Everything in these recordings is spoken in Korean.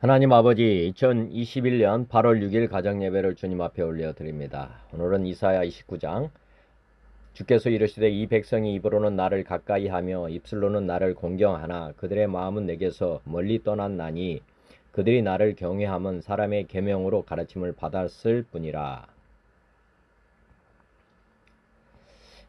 하나님 아버지, 2021년 8월 6일 가정예배를 주님 앞에 올려드립니다. 오늘은 이사야 29장, 주께서 이르시되 이 백성이 입으로는 나를 가까이하며 입술로는 나를 공경하나 그들의 마음은 내게서 멀리 떠났나니 그들이 나를 경외함은 사람의 계명으로 가르침을 받았을 뿐이라.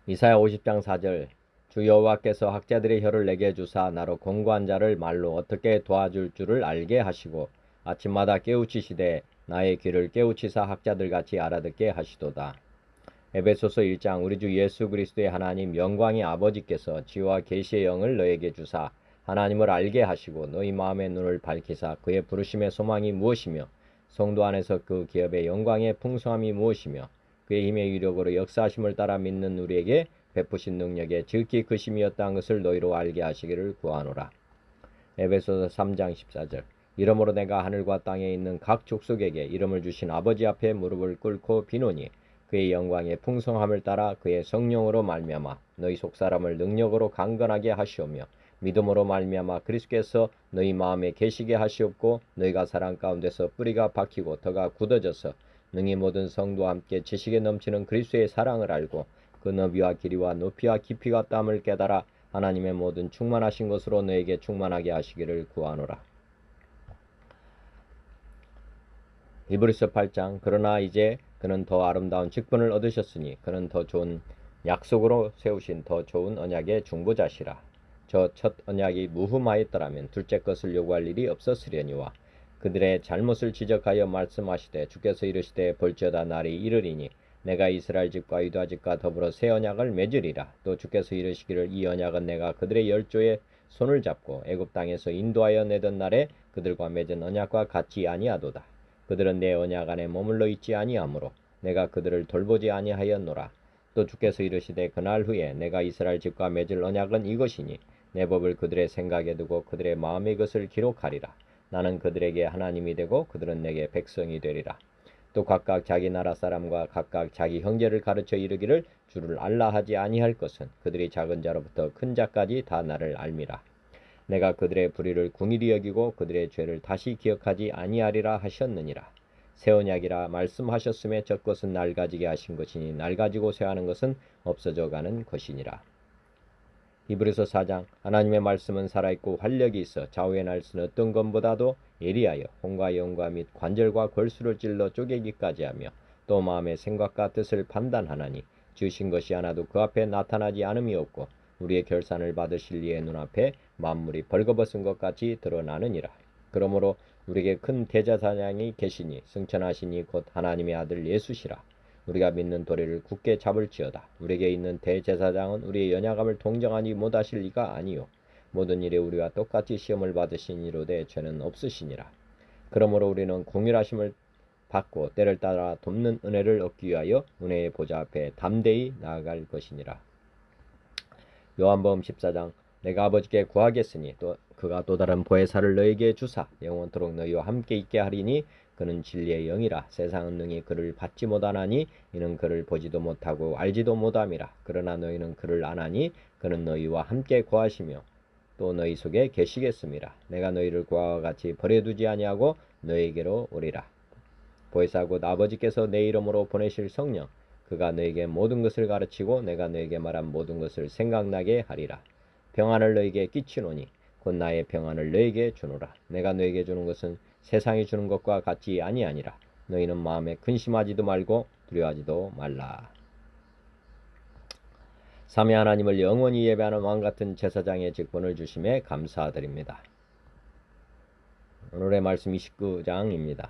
이사야 50장 4절, 주 여호와께서 학자들의 혀를 내게 주사 나로 공고한 자를 말로 어떻게 도와줄 줄을 알게 하시고 아침마다 깨우치시되 나의 귀를 깨우치사 학자들같이 알아듣게 하시도다. 에베소서 1장, 우리 주 예수 그리스도의 하나님 영광의 아버지께서 지혜와 계시의 영을 너에게 주사 하나님을 알게 하시고 너희 마음의 눈을 밝히사 그의 부르심의 소망이 무엇이며 성도 안에서 그 기업의 영광의 풍성함이 무엇이며 그의 힘의 위력으로 역사하심을 따라 믿는 우리에게 베푸신 능력의 즉기 그 심이었다는 것을 너희로 알게 하시기를 구하노라. 에베소서 3장 14절, 이러므로 내가 하늘과 땅에 있는 각 족속에게 이름을 주신 아버지 앞에 무릎을 꿇고 비노니 그의 영광의 풍성함을 따라 그의 성령으로 말미암아 너희 속사람을 능력으로 강건하게 하시오며 믿음으로 말미암아 그리스도께서 너희 마음에 계시게 하시옵고 너희가 사랑 가운데서 뿌리가 박히고 터가 굳어져서 능히 모든 성도와 함께 지식에 넘치는 그리스도의 사랑을 알고 그 너비와 길이와 높이와 깊이와 땀을 깨달아 하나님의 모든 충만하신 것으로 너에게 충만하게 하시기를 구하노라. 히브리서 8장, 그러나 이제 그는 더 아름다운 직분을 얻으셨으니 그는 더 좋은 약속으로 세우신 더 좋은 언약의 중보자시라. 저 첫 언약이 무흠하였더라면 둘째 것을 요구할 일이 없었으려니와 그들의 잘못을 지적하여 말씀하시되 주께서 이르시되 볼지어다 날이 이르리니 내가 이스라엘 집과 유다 집과 더불어 새 언약을 맺으리라. 또 주께서 이르시기를 이 언약은 내가 그들의 열조에 손을 잡고 애굽 땅에서 인도하여 내던 날에 그들과 맺은 언약과 같지 아니하도다. 그들은 내 언약 안에 머물러 있지 아니하므로 내가 그들을 돌보지 아니하였노라. 또 주께서 이르시되 그날 후에 내가 이스라엘 집과 맺을 언약은 이것이니 내 법을 그들의 생각에 두고 그들의 마음에 이것을 기록하리라. 나는 그들에게 하나님이 되고 그들은 내게 백성이 되리라. 또 각각 자기 나라 사람과 각각 자기 형제를 가르쳐 이르기를 주를 알라 하지 아니할 것은 그들이 작은 자로부터 큰 자까지 다 나를 알미라. 내가 그들의 불의를 궁일이 여기고 그들의 죄를 다시 기억하지 아니하리라 하셨느니라. 새 언약이라 말씀하셨음에 첫 것은 낡아지게 하신 것이니 낡아지고 쇠하는 것은 없어져 가는 것이니라. 히브리서 4장, 하나님의 말씀은 살아있고 활력이 있어 좌우에 날 수는 어떤 것보다도 예리하여 혼과 영과 및 관절과 골수를 찔러 쪼개기까지 하며 또 마음의 생각과 뜻을 판단하나니 지으신 것이 하나도 그 앞에 나타나지 않음이 없고 우리의 결산을 받으실 이의 눈앞에 만물이 벌거벗은 것 같이 드러나느니라. 그러므로 우리에게 큰 대제사장이 계시니 승천하시니 곧 하나님의 아들 예수시라. 우리가 믿는 도리를 굳게 잡을지어다. 우리에게 있는 대제사장은 우리의 연약함을 동정하니 못하실 리가 아니요 모든 일에 우리와 똑같이 시험을 받으신 이로되 죄는 없으시니라. 그러므로 우리는 공일하심을 받고 때를 따라 돕는 은혜를 얻기 위하여 은혜의 보좌 앞에 담대히 나아갈 것이니라. 요한복음 14장, 내가 아버지께 구하겠으니 또 그가 또 다른 보혜사를 너에게 주사 영원토록 너희와 함께 있게 하리니 그는 진리의 영이라. 세상은 능히 그를 받지 못하나니 이는 그를 보지도 못하고 알지도 못함이라. 그러나 너희는 그를 아나니 그는 너희와 함께 거하시며 또 너희 속에 계시겠음이라. 내가 너희를 그와 같이 버려두지 아니하고 너희에게로 오리라. 보혜사 곧 아버지께서 내 이름으로 보내실 성령, 그가 너에게 모든 것을 가르치고 내가 너에게 말한 모든 것을 생각나게 하리라. 평안을 너에게 끼치노니 곧 나의 평안을 너에게 주노라. 내가 너에게 주는 것은 세상이 주는 것과 같이 아니하니라. 너희는 마음에 근심하지도 말고 두려워하지도 말라. 삼위 하나님을 영원히 예배하는 왕같은 제사장의 직분을 주심에 감사드립니다. 오늘의 말씀 29장입니다.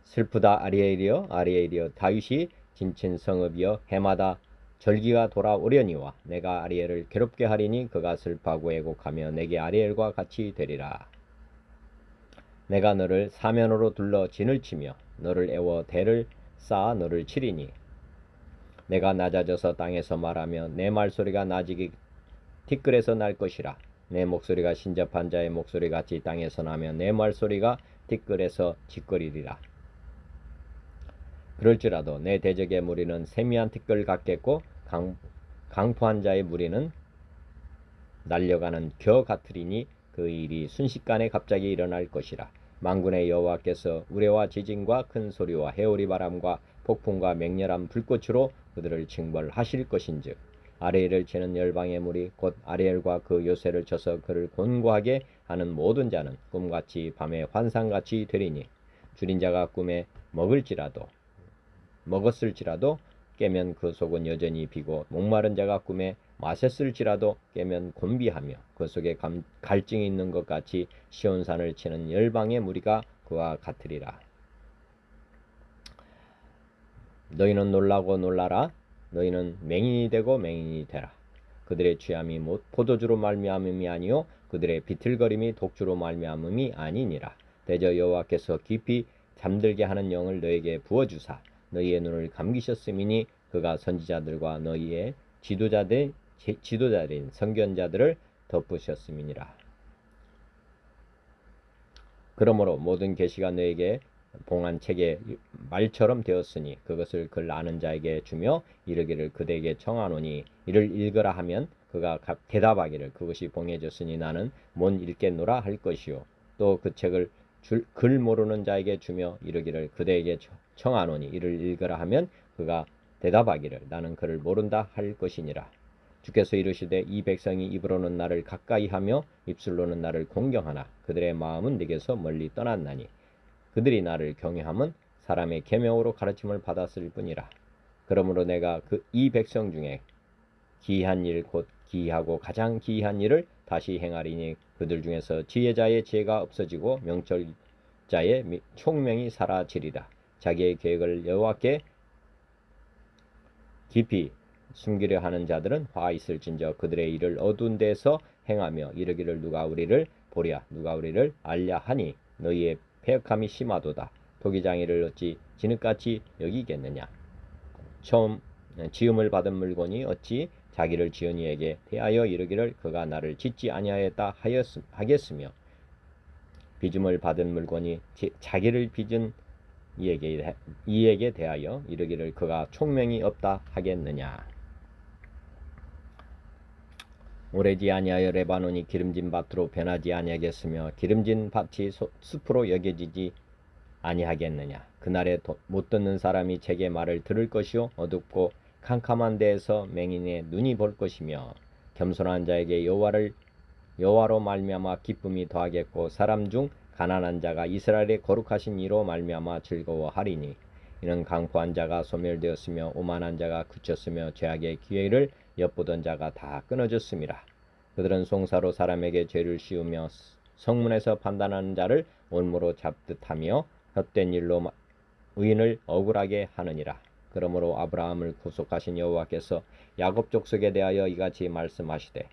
슬프다 아리엘이여 아리엘이여 다윗이 진친 성읍이여 해마다 절기가 돌아오려니와 내가 아리엘을 괴롭게 하리니 그가 슬퍼하고 애곡하며 내게 아리엘과 같이 되리라. 내가 너를 사면으로 둘러 진을 치며 너를 애워 대를 쌓아 너를 치리니 내가 낮아져서 땅에서 말하며 내 말소리가 낮이기 티끌에서 날 것이라. 내 목소리가 신접한 자의 목소리같이 땅에서 나며 내 말소리가 티끌에서 짖거리리라. 그럴지라도 내 대적의 무리는 세미한 티끌 같겠고 강포한 자의 무리는 날려가는 겨 같으리니 그 일이 순식간에 갑자기 일어날 것이라. 만군의 여호와께서 우레와 지진과 큰 소리와 해오리 바람과 폭풍과 맹렬한 불꽃으로 그들을 징벌하실 것인즉 아레엘을 치는 열방의 무리 곧 아레엘과 그 요새를 쳐서 그를 곤고하게 하는 모든 자는 꿈같이 밤에 환상같이 되리니 줄인 자가 꿈에 먹었을지라도 깨면 그 속은 여전히 비고 목마른 자가 꿈에 마셨을지라도 깨면 곤비하며 그 속에 갈증이 있는 것 같이 시온산을 치는 열방의 무리가 그와 같으리라. 너희는 놀라고 놀라라. 너희는 맹인이 되고 맹인이 되라. 그들의 취함이 못 포도주로 말미암음이 아니요 그들의 비틀거림이 독주로 말미암음이 아니니라. 대저 여호와께서 깊이 잠들게 하는 영을 너에게 부어주사 너희의 눈을 감기셨음이니 그가 선지자들과 너희의 지도자들인 선견자들을 덮으셨음이니라. 그러므로 모든 계시가 너에게 봉한 책의 말처럼 되었으니 그것을 글 아는 자에게 주며 이르기를 그대에게 청하노니 이를 읽으라 하면 그가 대답하기를 그것이 봉해졌으니 나는 못 읽겠노라 할 것이요 또 그 책을 글 모르는 자에게 주며 이르기를 그대에게 청하노니 이를 읽으라 하면 그가 대답하기를 나는 그를 모른다 할 것이니라. 주께서 이르시되 이 백성이 입으로는 나를 가까이 하며 입술로는 나를 공경하나 그들의 마음은 내게서 멀리 떠났나니 그들이 나를 경외함은 사람의 계명으로 가르침을 받았을 뿐이라. 그러므로 내가 이 백성 중에 기이한 일 곧 기이하고 가장 기이한 일을 다시 행하리니 그들 중에서 지혜자의 지혜가 없어지고 명철자의 총명이 사라지리라. 자기의 계획을 여호와께 깊이 숨기려 하는 자들은 화 있을진저 그들의 일을 어두운 데서 행하며 이르기를 누가 우리를 보랴 누가 우리를 알랴 하니 너희의 패역함이 심하도다. 토기장이를 어찌 진흙같이 여기겠느냐. 처음 지음을 받은 물건이 어찌 자기를 지은 이에게 대하여 이르기를 그가 나를 짓지 아니하였다 하겠으며 빚음을 받은 물건이 자기를 빚은 이에게 대하여 이르기를 그가 총명이 없다 하겠느냐. 오래지 아니하여 레바논이 기름진 밭으로 변하지 아니하겠으며 기름진 밭이 숲으로 여겨지지 아니하겠느냐. 그날에 못 듣는 사람이 제게 말을 들을 것이요 어둡고 캄캄한 데에서 맹인의 눈이 볼 것이며 겸손한 자에게 여호와로 말미암아 기쁨이 더하겠고 사람 중 가난한 자가 이스라엘의 거룩하신 이로 말미암아 즐거워하리니 이는 강포한 자가 소멸되었으며 오만한 자가 그쳤으며 죄악의 기회를 엿보던 자가 다 끊어졌음이라. 그들은 송사로 사람에게 죄를 씌우며 성문에서 판단하는 자를 올무로 잡듯하며 헛된 일로 의인을 억울하게 하느니라. 그러므로 아브라함을 구속하신 여호와께서 야곱 족속에 대하여 이같이 말씀하시되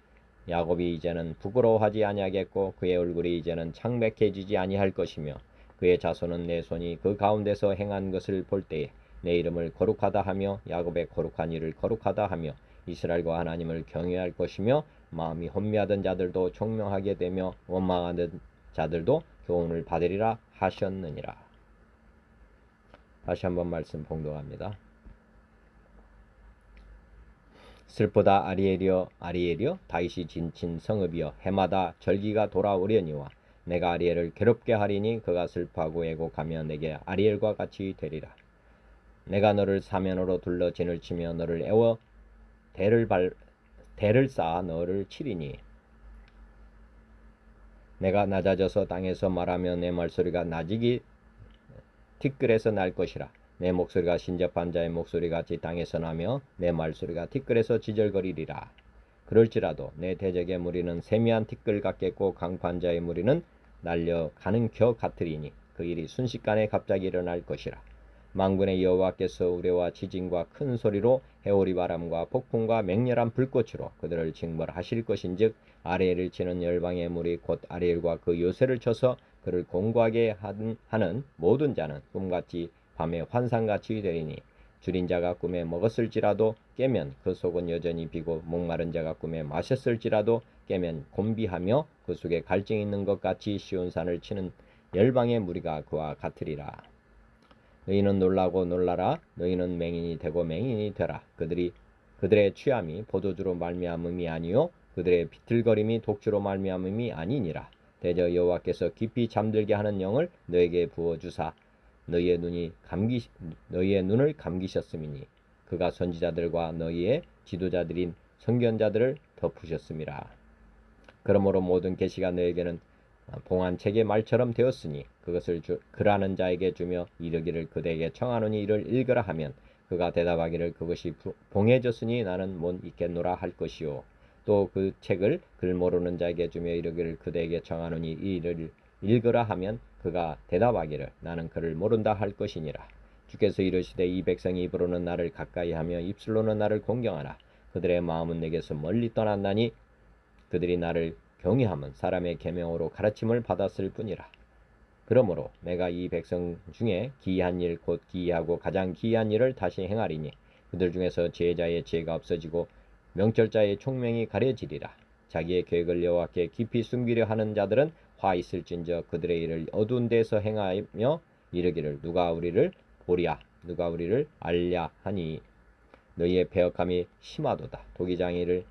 야곱이 이제는 부끄러워하지 아니하겠고 그의 얼굴이 이제는 창백해지지 아니할 것이며 그의 자손은 내 손이 그 가운데서 행한 것을 볼 때에 내 이름을 거룩하다 하며 야곱의 거룩한 일을 거룩하다 하며 이스라엘과 하나님을 경외할 것이며 마음이 혼미하던 자들도 총명하게 되며 원망하는 자들도 교훈을 받으리라 하셨느니라. 다시 한번 말씀 봉독합니다. 슬프다 아리엘이여 아리엘이여 다윗이 진친 성읍이여 해마다 절기가 돌아오려니와 내가 아리엘을 괴롭게 하리니 그가 슬퍼하고 애곡하며 내게 아리엘과 같이 되리라. 내가 너를 사면으로 둘러 진을 치며 너를 애워 대를 쌓아 너를 치리니 내가 낮아져서 땅에서 말하며 내 말소리가 낮이기 티끌에서 날 것이라. 내 목소리가 신접한 자의 목소리같이 땅에서 나며 내 말소리가 티끌에서 지절거리리라. 그럴지라도 내 대적의 무리는 세미한 티끌 같겠고 강포한 자의 무리는 날려가는 겨 같으리니 그 일이 순식간에 갑자기 일어날 것이라. 만군의 여호와께서 우레와 지진과 큰 소리로 해오리 바람과 폭풍과 맹렬한 불꽃으로 그들을 징벌하실 것인즉 아레엘을 치는 열방의 무리 곧 아레엘과 그 요새를 쳐서 그를 공고하게 하는 모든 자는 꿈같이 밤에 환상같이 되리니 줄인 자가 꿈에 먹었을지라도 깨면 그 속은 여전히 비고 목마른 자가 꿈에 마셨을지라도 깨면 곤비하며 그 속에 갈증이 있는 것 같이 시온산을 치는 열방의 무리가 그와 같으리라. 너희는 놀라고 놀라라. 너희는 맹인이 되고 맹인이 되라. 그들의 취함이 포도주로 말미암음이 아니요 그들의 비틀거림이 독주로 말미암음이 아니니라. 대저 여호와께서 깊이 잠들게 하는 영을 너에게 부어주사 너희의 눈을 감기셨음이니 그가 선지자들과 너희의 지도자들인 선견자들을 덮으셨음이라. 그러므로 모든 계시가 너에게는 봉한 책의 말처럼 되었으니 그것을 글하는 자에게 주며 이르기를 그대에게 청하노니 이를 읽으라 하면 그가 대답하기를 그것이 봉해졌으니 나는 못 읽겠노라 할 것이요. 또 그 책을 글 모르는 자에게 주며 이르기를 그대에게 청하노니 이를 읽으라 하면 그가 대답하기를 나는 글을 모른다 할 것이니라. 주께서 이르시되 이 백성이 입으로는 나를 가까이하며 입술로는 나를 공경하나 그들의 마음은 내게서 멀리 떠났나니 그들이 나를 경외함은 사람의 계명으로 가르침을 받았을 뿐이라. 그러므로 내가 이 백성 중에 기이한 일 곧 기이하고 가장 기이한 일을 다시 행하리니 그들 중에서 지혜자의 지혜가 없어지고 명철자의 총명이 가려지리라. 자기의 계획을 여호와께 깊이 숨기려 하는 자들은 화 있을진저 그들의 일을 어두운 데서 행하며 이르기를 누가 우리를 보랴 누가 우리를 알랴 하니 너희의 패역함이 심하도다. 도기장이를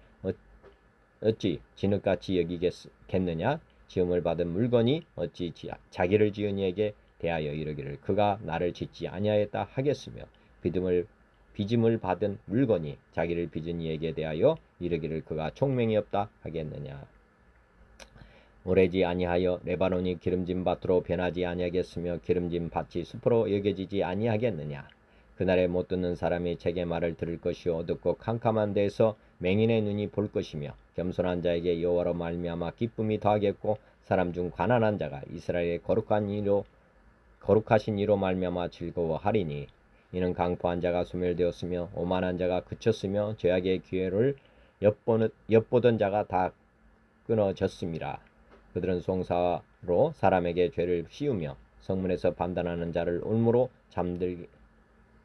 어찌 진흙같이 여기겠느냐? 지음을 받은 물건이 어찌 자기를 지은 이에게 대하여 이르기를 그가 나를 짓지 아니하였다 하겠으며 빚음을 받은 물건이 자기를 빚은 이에게 대하여 이르기를 그가 총명이 없다 하겠느냐? 오래지 아니하여 레바논이 기름진 밭으로 변하지 아니하겠으며 기름진 밭이 숲으로 여겨지지 아니하겠느냐? 그날에 못 듣는 사람이 책의 말을 들을 것이요 어둡고 캄캄한 데에서 맹인의 눈이 볼 것이며 겸손한 자에게 여호와로 말미암아 기쁨이 더하겠고 사람 중 가난한 자가 이스라엘의 거룩하신 이로 말미암아 즐거워하리니 이는 강포한 자가 소멸되었으며 오만한 자가 그쳤으며 죄악의 기회를 엿보던 자가 다 끊어졌음이라. 그들은 송사로 사람에게 죄를 씌우며 성문에서 판단하는 자를 올무로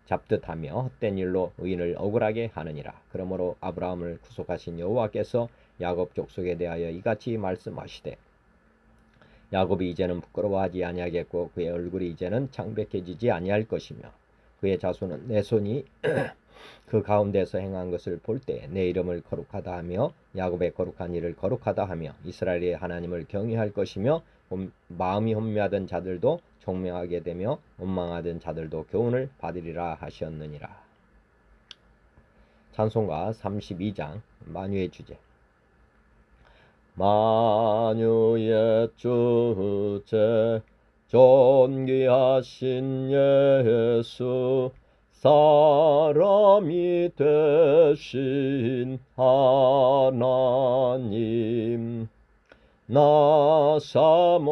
잡듯하며 헛된 일로 의인을 억울하게 하느니라. 그러므로 아브라함을 구속하신 여호와께서 야곱 족속에 대하여 이같이 말씀하시되 야곱이 이제는 부끄러워하지 아니하겠고 그의 얼굴이 이제는 창백해지지 아니할 것이며 그의 자손은 내 손이 그 가운데서 행한 것을 볼 때 내 이름을 거룩하다 하며 야곱의 거룩한 일을 거룩하다 하며 이스라엘의 하나님을 경외할 것이며 마음이 혼미하던 자들도 총명하게 되며 원망하던 자들도 교훈을 받으리라 하셨느니라. 찬송가 32장 만유의 주제. 만유의 주제 존귀하신 예수 사람이 되신 하나님 나 사모하여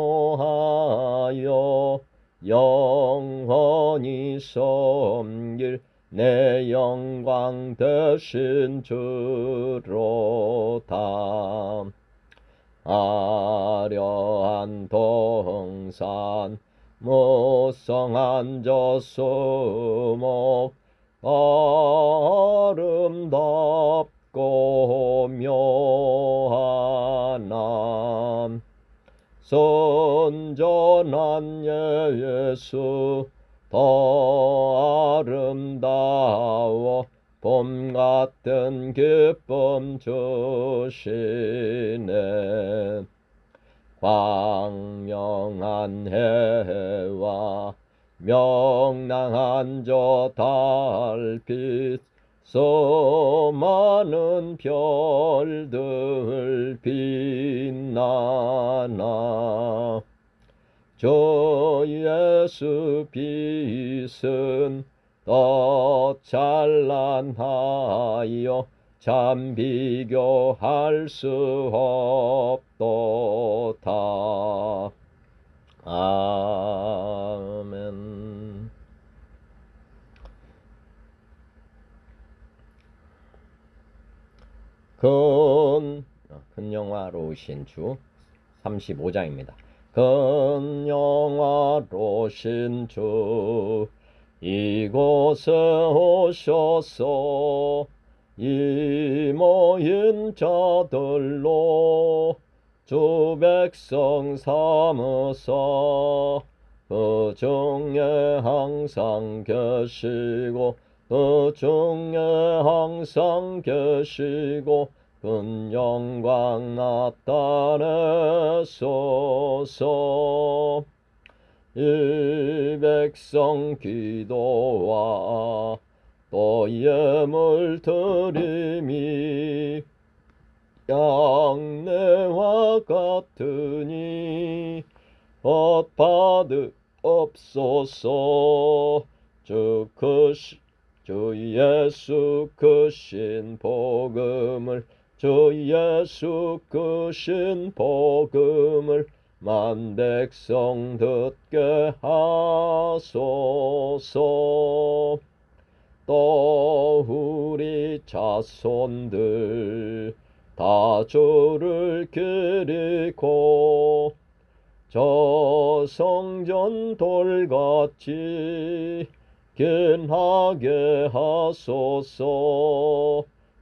영원히 섬길 내 영광 되신 주로다. 아려한 동산 무성한 저수목 아름답고 묘하나 선전한 예수 더 아름다워 봄 같은 기쁨 주시네. 광명한 해와 명랑한 저 달빛 수많은 별들 빛나나 저 예수 빛은 더 찬란하여 참 비교할 수 없도다. 아멘. 큰 영화로우신 주 35장입니다. 큰 영화로우신 주 이곳에 오셔서 이 모인 자들로 주 백성 삼으사 그 중에 항상 계시고 그 중에 항상 계시고 큰 영광 나타내소서. 이 백성 기도와 또 예물 드림이 양내와 같으니 받으옵소서. 주 예수 크신 복음을 만 백성 듣게 하소서. 또 우리 자손들 다 주를 기리고 저 성전 돌같이 긴하게 하소서.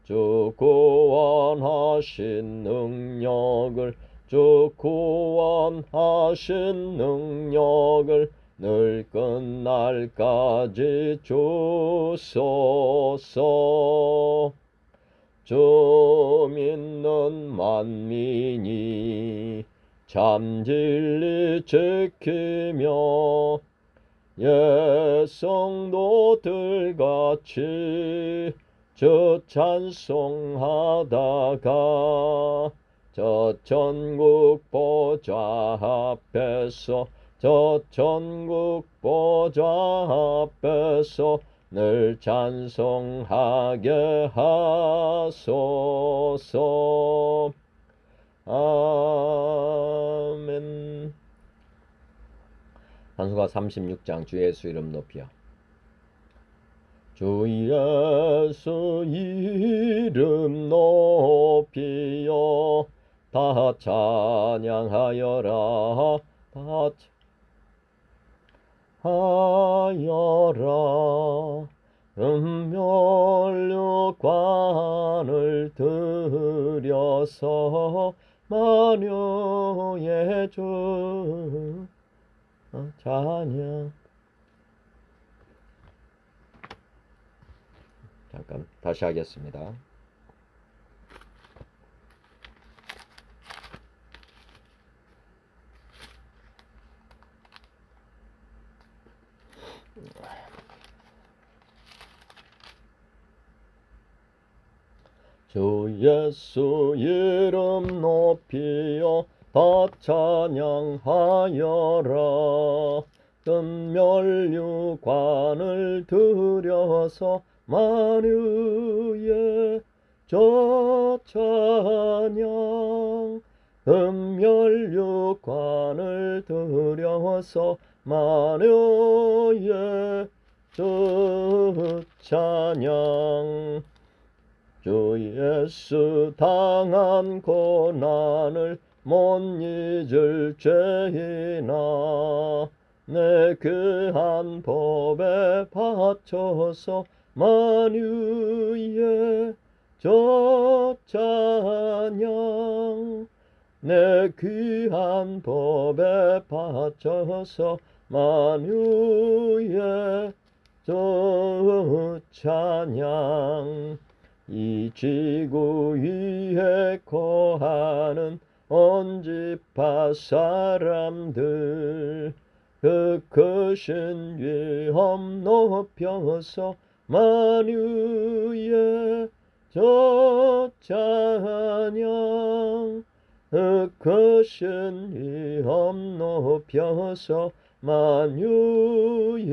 주 구원하신 능력을 늘 끝날까지 주소서. 주 믿는 만민이 참 진리 지키며 성도들같이 주 찬송하다가 저 천국 보좌 앞에서 늘 찬송하게 하소서. 아멘. 산수가 36장 주 예수 이름 높이여. 주 예수 이름 높이여 다 찬양하여라. 다 하여라. 은멸류관을 들여서 만유의 주 찬양. 잠깐 다시 하겠습니다. 주 예수 이름 높이여 다 찬양하여라. 은멸류관을 들여서 만유의 저 찬양. 은멸류관을 들여서 만유의 저 찬양. 주 예수 당한 고난을 못 잊을 죄이나 내 귀한 법에 바쳐서 만유의 저 찬양. 내 귀한 법에 바쳐서 만유의 저 찬양. 이 지구 위에 거하는 온 지파 사람들 그 크신 위엄 높여서 만유의 저 찬양. 그 크신 위엄 높여서 만유의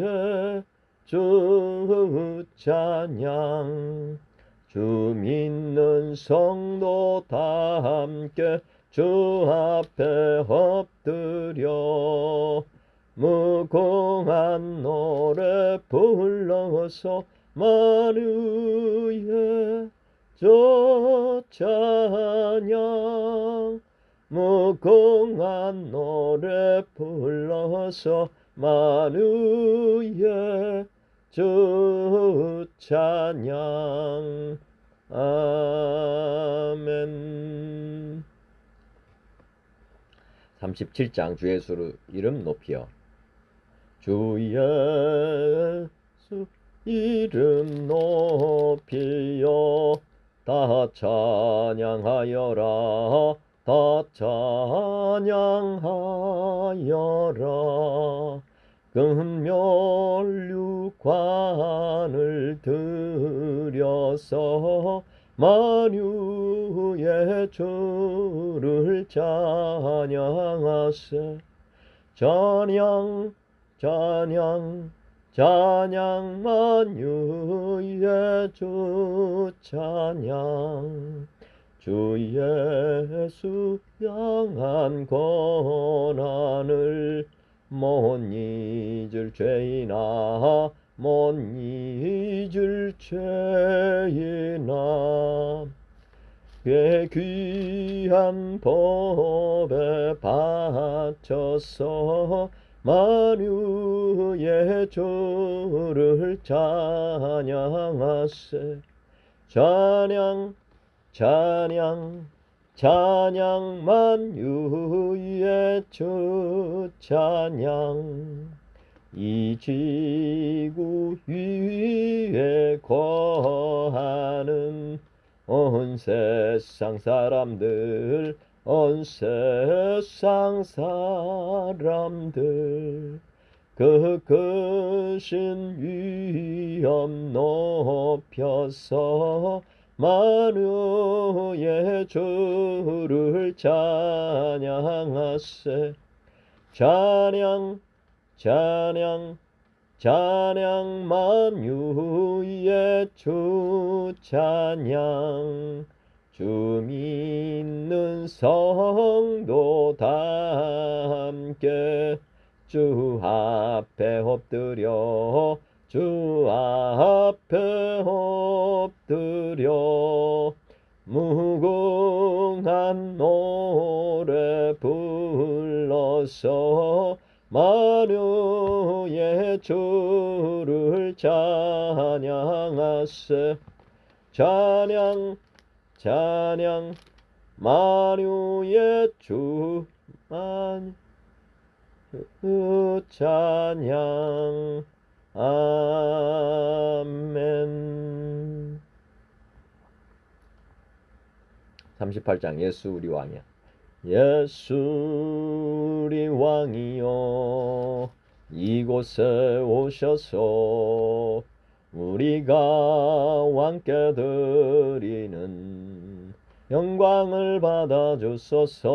주 찬양. 주 믿는 성도 다 함께 주 앞에 엎드려 무궁한 노래 불러서 만유의 저 찬양. 무궁한 노래 불러서 만유의 주 찬양. 아멘. 37장 주 예수 이름 높이여. 주 예수 이름 높이여 다 찬양하여라 다 찬양하여라 금면류관을 들여서 만유의 주를 찬양하세 찬양 찬양 찬양 만유의 주 찬양 주 예수 향한 권한을 못 잊을 죄이나 못 잊을 죄이나 꽤 귀한 법에 바쳐서 만유의 주를 찬양하세 찬양 찬양 찬양 만유의 주 찬양 이 지구 위에 거하는 온 세상 사람들 온 세상 사람들 그 크신 위엄 높여서 만유의 주를 찬양하세 찬양 찬양 찬양 만유의 주 찬양 주 믿는 성도 다 함께 주 앞에 엎드려 주 앞에 엎드려 무궁한 노래 불러서 만유의 주를 찬양하세 찬양 찬양 만유의 주 찬양 아멘 38장 예수 우리 왕이야 예수 우리 왕이여 이곳에 오셔서 우리가 왕께 드리는 영광을 받아주소서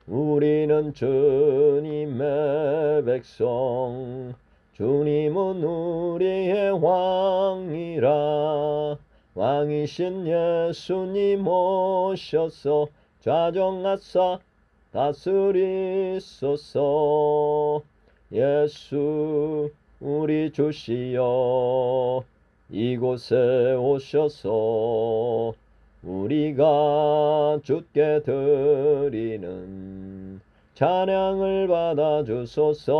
우리는 주님의 백성 주님은 우리의 왕이라 왕이신 예수님 오셔서 좌정하사 다스리소서 예수 우리 주시여 이곳에 오셔서 우리가 주께 드리는 찬양을 받아주소서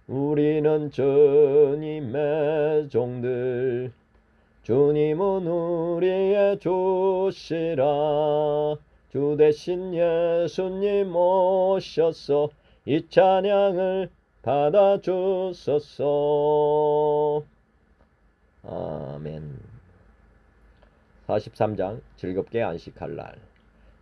우리는 주님의 종들 주님은 우리의 주시라 주 대신 예수님 오셔서 이 찬양을 받아주소서 아멘 43장 즐겁게 안식할 날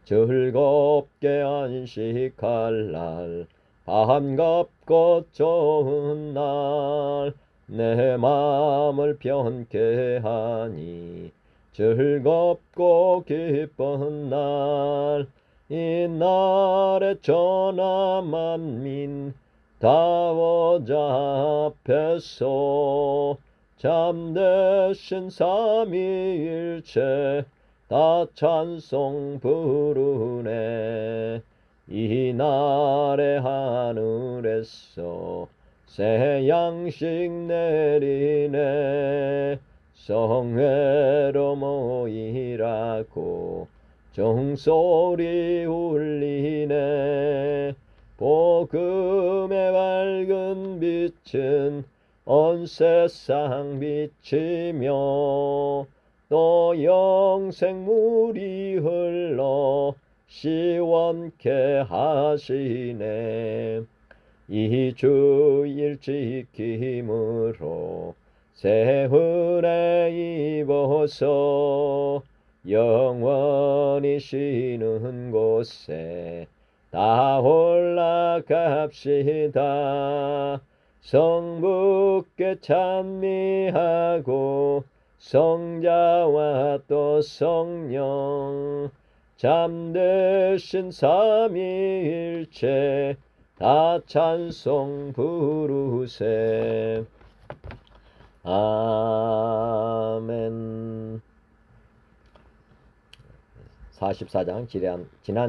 즐겁게 안식할 날 반갑고 좋은 날 내 마음을 편케 하니 즐겁고 기쁜 날 이 날에 전하 만민 다워자 앞에서 참되신 삼위일체 다 찬송 부르네 이 날에 하늘에서 새 양식 내리네 성회로 모이라고 종소리 울리네 복음의 밝은 빛은 온 세상 비치며 또 영생물이 흘러 시원케 하시네 이 주일 지킴으로 새 은혜 입어서 영원히 쉬는 곳에 다 올라갑시다. 성부께 찬미하고 성자와 또 성령 잠드신 삼위일체 다 찬송 부르세. 아멘. 44장 지난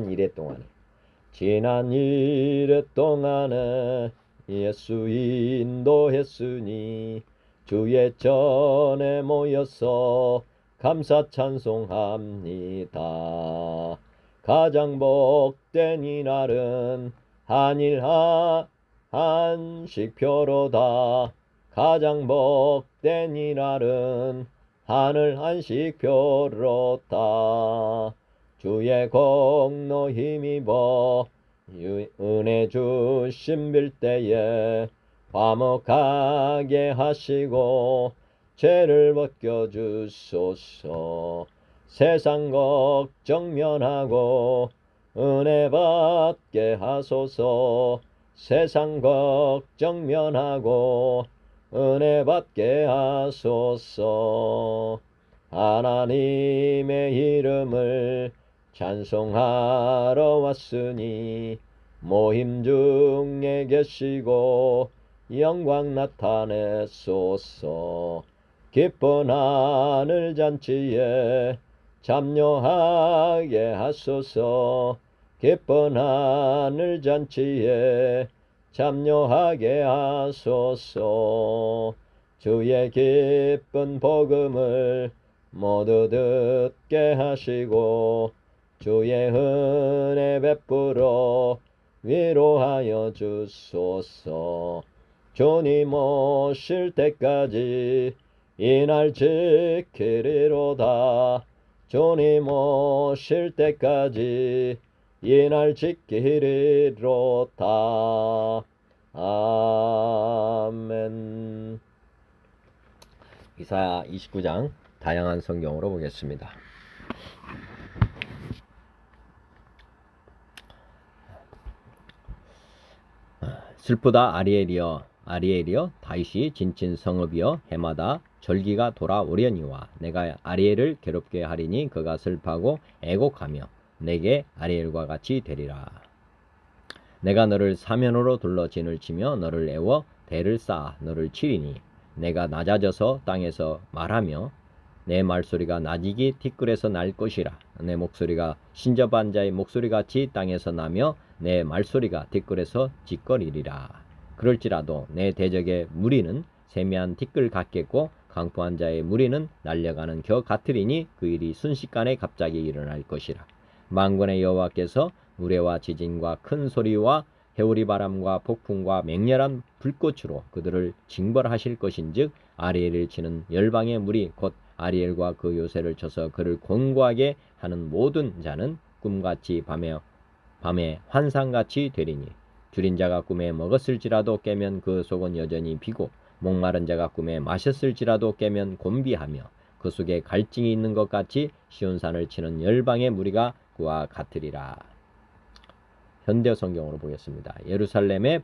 1회 동안에 지난 1회 동안에 예수 인도했으니 주의 전에 모여서 감사 찬송합니다. 가장 복된 이날은 한일 한식표로다. 가장 복된 이날은 하늘 한식표로다. 주의 공로 힘입어 은혜 주심 빌 때에 화목하게 하시고 죄를 벗겨주소서. 세상 걱정 면하고 은혜 받게 하소서. 세상 걱정 면하고 은혜 받게 하소서. 하나님의 이름을 찬송하러 왔으니 모임 중에 계시고 영광 나타내소서. 기쁜 하늘 잔치에 참여하게 하소서. 기쁜 하늘 잔치에 참여하게 하소서. 주의 기쁜 복음을 모두 듣게 하시고 주의 은혜 베풀어 위로하여 주소서. 주님 오실 때까지 이날 지키리로다. 주님 오실 때까지 이날 지키리로다. 아멘. 이사야 29장 다양한 성경으로 보겠습니다. 슬프다 아리엘이여, 아리엘이여, 다윗이 진친 성읍이여, 해마다 절기가 돌아오려니와 내가 아리엘을 괴롭게 하리니 그가 슬퍼하고 애곡하며 내게 아리엘과 같이 되리라. 내가 너를 사면으로 둘러 진을 치며 너를 애워 대를 쌓아 너를 치리니 내가 낮아져서 땅에서 말하며 내 말소리가 나직이 티끌에서 날 것이라. 내 목소리가 신접한 자의 목소리같이 땅에서 나며 내 말소리가 티끌에서 짓거리리라. 그럴지라도 내 대적의 무리는 세미한 티끌 같겠고 강포한 자의 무리는 날려가는 겨 같으리니 그 일이 순식간에 갑자기 일어날 것이라. 만군의 여호와께서 우레와 지진과 큰 소리와 해오리 바람과 폭풍과 맹렬한 불꽃으로 그들을 징벌하실 것인즉 아리엘을 치는 열방의 무리 곧 아리엘과 그 요새를 쳐서 그를 곤고하게 하는 모든 자는 꿈같이 밤에 환상같이 되리니 줄인 자가 꿈에 먹었을지라도 깨면 그 속은 여전히 비고 목마른 자가 꿈에 마셨을지라도 깨면 곤비하며 그 속에 갈증이 있는 것 같이 시온산을 치는 열방의 무리가 그와 같으리라. 현대 성경으로 보겠습니다. 예루살렘의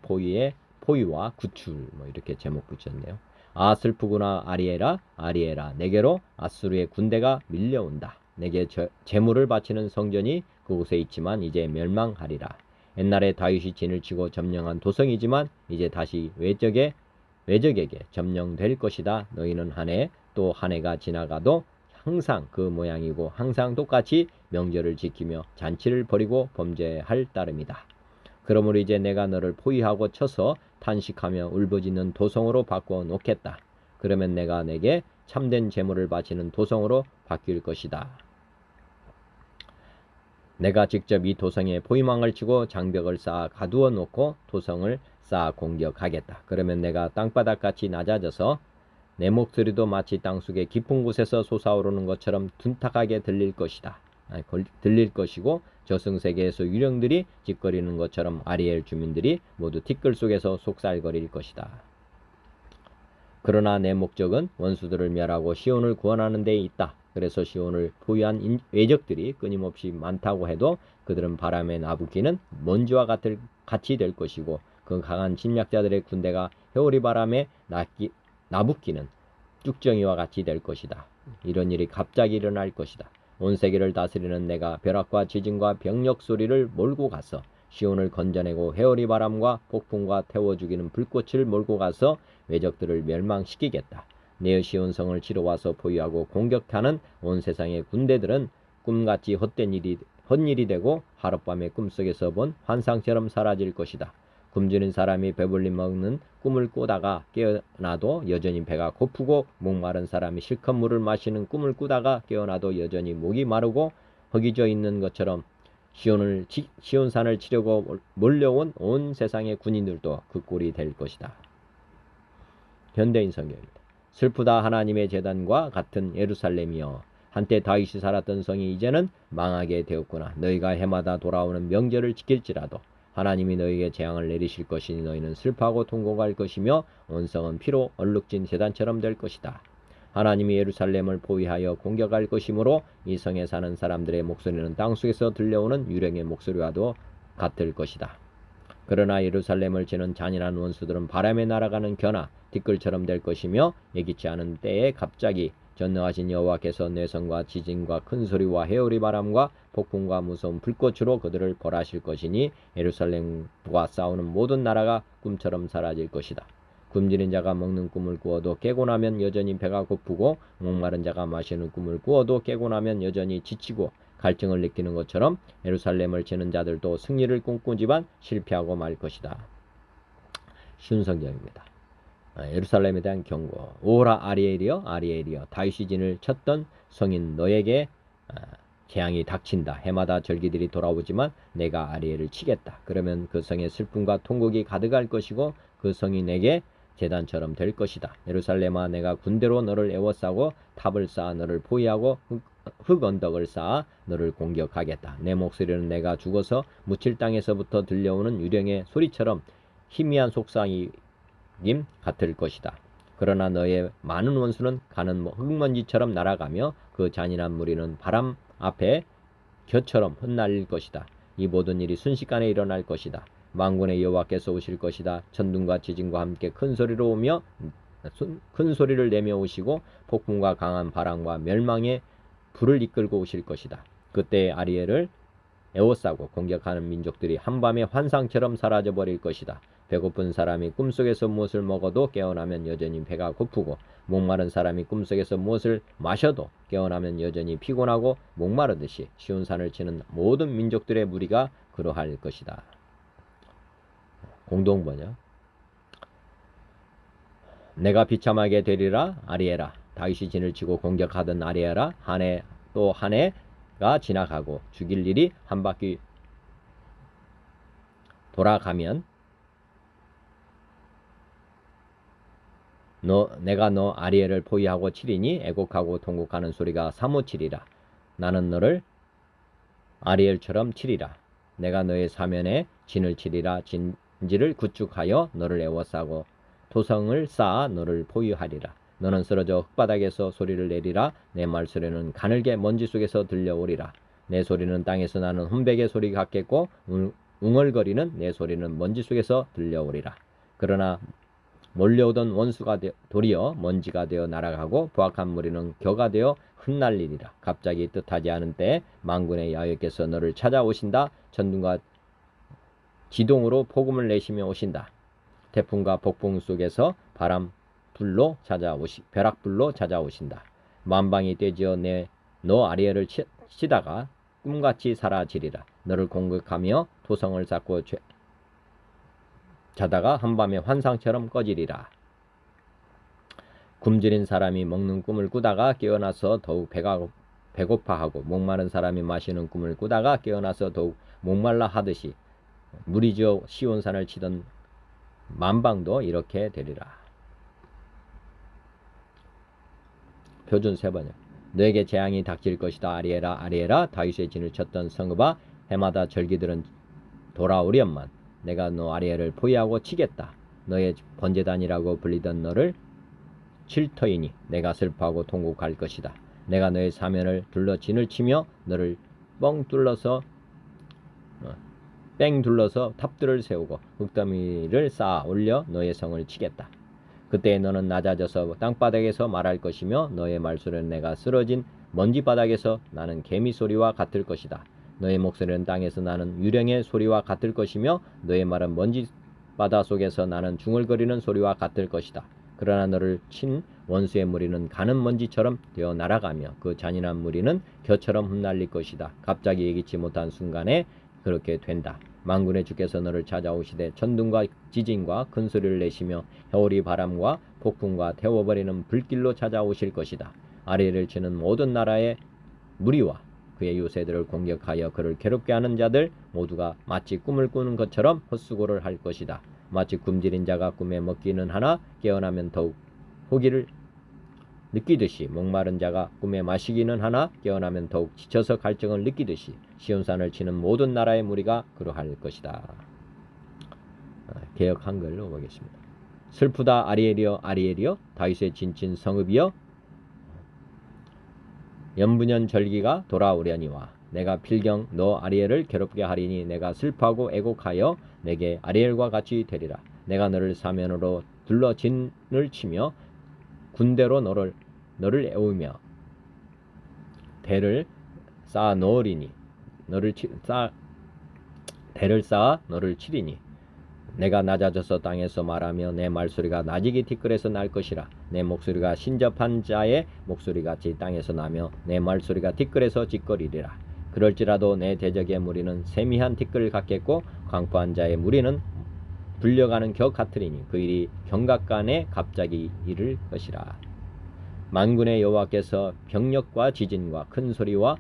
포위와 구출 이렇게 제목 붙였네요. 아 슬프구나 아리엘아, 아리엘아, 내게로 아수르의 군대가 밀려온다. 내게 제물을 바치는 성전이 그곳에 있지만 이제 멸망하리라. 옛날에 다윗이 진을 치고 점령한 도성이지만 이제 다시 외적에게 점령될 것이다. 너희는 한 해 또 한 해가 지나가도 항상 그 모양이고 항상 똑같이 명절을 지키며 잔치를 벌이고 범죄할 따름이다. 그러므로 이제 내가 너를 포위하고 쳐서 탄식하며 울부짖는 도성으로 바꾸어 놓겠다. 그러면 내가 내게 참된 제물을 바치는 도성으로 바뀔 것이다. 내가 직접 이 도성에 포위망을 치고 장벽을 쌓아 가두어 놓고 도성을 쌓아 공격하겠다. 그러면 내가 땅바닥같이 낮아져서 내 목소리도 마치 땅속의 깊은 곳에서 솟아오르는 것처럼 둔탁하게 들릴 것이고 저승세계에서 유령들이 짓거리는 것처럼 아리엘 주민들이 모두 티끌 속에서 속살거릴 것이다. 그러나 내 목적은 원수들을 멸하고 시온을 구원하는 데 있다. 그래서 시온을 포위한 외적들이 끊임없이 많다고 해도 그들은 바람에 나부끼는 먼지와 같이 될 것이고 그 강한 침략자들의 군대가 해오리 바람에 나부끼는 쭉정이와 같이 될 것이다. 이런 일이 갑자기 일어날 것이다. 온 세계를 다스리는 내가 벼락과 지진과 병력 소리를 몰고 가서 시온을 건져내고 해오리 바람과 폭풍과 태워 죽이는 불꽃을 몰고 가서 외적들을 멸망시키겠다. 내 시온성을 치러와서 포위하고 공격하는 온 세상의 군대들은 꿈같이 헛일이 되고 하룻밤에 꿈속에서 본 환상처럼 사라질 것이다. 굶주린 사람이 배불리 먹는 꿈을 꾸다가 깨어나도 여전히 배가 고프고 목마른 사람이 실컷 물을 마시는 꿈을 꾸다가 깨어나도 여전히 목이 마르고 허기져 있는 것처럼 시온산을 치려고 몰려온 온 세상의 군인들도 그 꼴이 될 것이다. 현대인 성경입니다. 슬프다 하나님의 제단과 같은 예루살렘이여, 한때 다윗이 살았던 성이 이제는 망하게 되었구나. 너희가 해마다 돌아오는 명절을 지킬지라도 하나님이 너희에게 재앙을 내리실 것이니 너희는 슬퍼하고 통곡할 것이며 온 성은 피로 얼룩진 제단처럼 될 것이다. 하나님이 예루살렘을 포위하여 공격할 것이므로 이 성에 사는 사람들의 목소리는 땅속에서 들려오는 유령의 목소리와도 같을 것이다. 그러나 예루살렘을 치는 잔인한 원수들은 바람에 날아가는 겨나 티끌처럼 될 것이며 예기치 않은 때에 갑자기 전능하신 여호와께서 뇌성과 지진과 큰 소리와 해오리 바람과 폭풍과 무서운 불꽃으로 그들을 벌하실 것이니 예루살렘과 싸우는 모든 나라가 꿈처럼 사라질 것이다. 굶주린 자가 먹는 꿈을 꾸어도 깨고 나면 여전히 배가 고프고 목마른 자가 마시는 꿈을 꾸어도 깨고 나면 여전히 지치고 갈증을 느끼는 것처럼 예루살렘을 치는 자들도 승리를 꿈꾸지만 실패하고 말 것이다. 쉬운 성경입니다. 예루살렘에 대한 경고. 오라 아리엘이여, 아리엘이여, 다윗이 진을 쳤던 성인 너에게 재앙이 닥친다. 해마다 절기들이 돌아오지만 내가 아리엘을 치겠다. 그러면 그 성에 슬픔과 통곡이 가득할 것이고 그 성이 내게 제단처럼 될 것이다. 예루살렘아, 내가 군대로 너를 에워싸고 탑을 쌓아 너를 포위하고 흙 언덕을 쌓아 너를 공격하겠다. 내 목소리는 내가 죽어서 묻힐 땅에서부터 들려오는 유령의 소리처럼 희미한 속삭임 같을 것이다. 그러나 너의 많은 원수는 가는 흙먼지처럼 날아가며 그 잔인한 무리는 바람 앞에 겨처럼 흩날릴 것이다. 이 모든 일이 순식간에 일어날 것이다. 만군의 여호와께서 오실 것이다. 천둥과 지진과 함께 큰 소리를 내며 오시고 폭풍과 강한 바람과 멸망의 불을 이끌고 오실 것이다. 그때 아리엘을 에워싸고 공격하는 민족들이 한밤에 환상처럼 사라져버릴 것이다. 배고픈 사람이 꿈속에서 무엇을 먹어도 깨어나면 여전히 배가 고프고 목마른 사람이 꿈속에서 무엇을 마셔도 깨어나면 여전히 피곤하고 목마르듯이 시온산을 치는 모든 민족들의 무리가 그러할 것이다. 공동번역. 내가 비참하게 되리라 아리에라. 다윗이 진을 치고 공격하던 아리에라. 한 해 또 한 해가 지나가고 죽일 일이 한 바퀴 돌아가면 내가 너 아리엘을 포위하고 치리니 애곡하고 통곡하는 소리가 사무치리라. 나는 너를 아리엘처럼 치리라. 내가 너의 사면에 진을 치리라. 진지를 구축하여 너를 에워싸고 토성을 쌓아 너를 포위하리라. 너는 쓰러져 흙바닥에서 소리를 내리라. 내 말소리는 가늘게 먼지 속에서 들려오리라. 내 소리는 땅에서 나는 혼백의 소리 같겠고 웅얼거리는 내 소리는 먼지 속에서 들려오리라. 그러나 몰려오던 원수가 도리어 먼지가 되어 날아가고 부악한 무리는 겨가 되어 흩날리리라. 갑자기 뜻하지 않은 때에 만군의 여호와께서 너를 찾아오신다. 천둥과 지동으로 복음을 내시며 오신다. 태풍과 폭풍 속에서 벼락불로 찾아오신다. 만방이 떼지어 너 아리엘을 치다가 꿈같이 사라지리라. 너를 공격하며 토성을 쌓고 자다가 한밤에 환상처럼 꺼지리라. 굶주린 사람이 먹는 꿈을 꾸다가 깨어나서 더욱 배고파하고 목마른 사람이 마시는 꿈을 꾸다가 깨어나서 더욱 목말라 하듯이 무리지어 시온산을 치던 만방도 이렇게 되리라. 표준 세번역. 너에게 재앙이 닥칠 것이다. 아리에라, 아리에라. 다윗의 진을 쳤던 성읍아, 해마다 절기들은 돌아오련만 내가 너 아리엘을 포위하고 치겠다. 너의 번제단이라고 불리던 너를 칠 터이니 내가 슬퍼하고 통곡할 것이다. 내가 너의 사면을 둘러 진을 치며 너를 뺑 둘러서 탑들을 세우고 흙더미를 쌓아 올려 너의 성을 치겠다. 그때 너는 낮아져서 땅바닥에서 말할 것이며 너의 말소리는 내가 쓰러진 먼지바닥에서 나는 개미 소리와 같을 것이다. 너의 목소리는 땅에서 나는 유령의 소리와 같을 것이며 너의 말은 먼지바다 속에서 나는 중얼거리는 소리와 같을 것이다. 그러나 너를 친 원수의 무리는 가는 먼지처럼 되어 날아가며 그 잔인한 무리는 겨처럼 흩날릴 것이다. 갑자기 예기치 못한 순간에 그렇게 된다. 만군의 주께서 너를 찾아오시되 천둥과 지진과 큰 소리를 내시며 해오리 바람과 폭풍과 태워버리는 불길로 찾아오실 것이다. 아리엘을 치는 모든 나라의 무리와 그의 요새들을 공격하여 그를 괴롭게 하는 자들 모두가 마치 꿈을 꾸는 것처럼 헛수고를 할 것이다. 마치 굶주린 자가 꿈에 먹기는 하나 깨어나면 더욱 호기를 느끼듯이 목마른 자가 꿈에 마시기는 하나 깨어나면 더욱 지쳐서 갈증을 느끼듯이 시온산을 치는 모든 나라의 무리가 그러할 것이다. 개역 한글로 보겠습니다. 슬프다 아리엘이여 아리엘이여 다윗의 진친 성읍이여 연분연 절기가 돌아오려니와 내가 필경 너 아리엘을 괴롭게 하리니 내가 슬퍼하고 애곡하여 내게 아리엘과 같이 되리라. 내가 너를 사면으로 둘러 진을 치며 군대로 너를 애우며 대를 쌓아 넣으리니 대를 쌓아 너를 치리니 내가 낮아져서 땅에서 말하며 내 말소리가 나지기 티끌에서 날 것이라. 내 목소리가 신접한 자의 목소리같이 땅에서 나며 내 말소리가 티끌에서 짓거리리라. 그럴지라도 내 대적의 무리는 세미한 티끌 같겠고 광포한 자의 무리는 불려가는 격 같으리니 그 일이 경각간에 갑자기 이를 것이라. 만군의 여호와께서 병력과 지진과 큰 소리와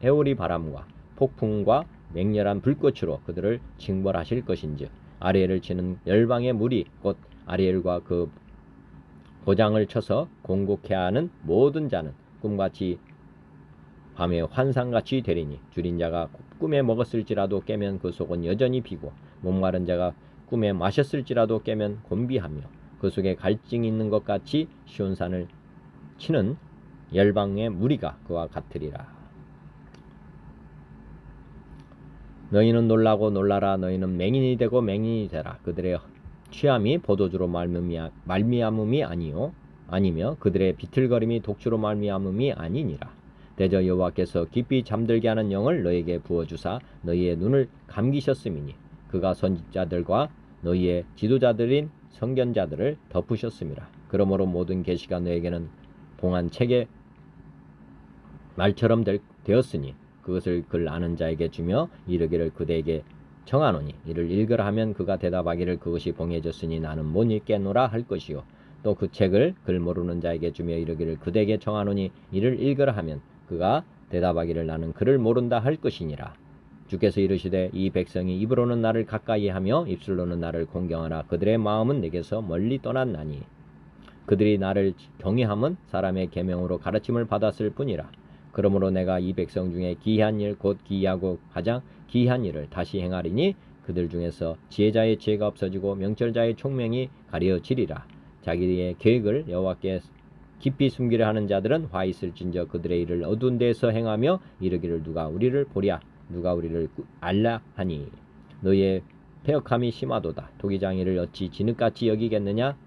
해오리 바람과 폭풍과 맹렬한 불꽃으로 그들을 징벌하실 것인즉 아리엘을 치는 열방의 무리 곧 아리엘과 그 보장을 쳐서 공곡해하는 모든 자는 꿈같이 밤에 환상같이 되리니 줄인 자가 꿈에 먹었을지라도 깨면 그 속은 여전히 비고 목마른 자가 꿈에 마셨을지라도 깨면 곤비하며 그 속에 갈증이 있는 것 같이 시온산을 치는 열방의 무리가 그와 같으리라. 너희는 놀라고 놀라라. 너희는 맹인이 되고 맹인이 되라. 그들의 취함이 포도주로 말미암음이 아니며 그들의 비틀거림이 독주로 말미암음이 아니니라. 대저 여호와께서 깊이 잠들게 하는 영을 너희에게 부어주사 너희의 눈을 감기셨음이니 그가 선지자들과 너희의 지도자들인 선견자들을 덮으셨음이라. 그러므로 모든 계시가 너에게는 봉한 책의 말처럼 되었으니 그것을 글 아는 자에게 주며 이르기를 그대에게 청하노니 이를 읽으라 하면 그가 대답하기를 그것이 봉해졌으니 나는 못 읽겠노라 할 것이요 또 그 책을 글 모르는 자에게 주며 이르기를 그대에게 청하노니 이를 읽으라 하면 그가 대답하기를 나는 글을 모른다 할 것이니라. 주께서 이르시되 이 백성이 입으로는 나를 가까이 하며 입술로는 나를 공경하나 그들의 마음은 내게서 멀리 떠났나니 그들이 나를 경외함은 사람의 계명으로 가르침을 받았을 뿐이라. 그러므로 내가 이 백성 중에 기이한 일 곧 기이하고 가장 기이한 일을 다시 행하리니 그들 중에서 지혜자의 지혜가 없어지고 명철자의 총명이 가려지리라. 자기의 계획을 여호와께 깊이 숨기려 하는 자들은 화 있을진저 그들의 일을 어두운 데에서 행하며 이르기를 누가 우리를 보랴 누가 우리를 알라 하니 너희의 패역함이 심하도다. 토기장이를 어찌 진흙같이 여기겠느냐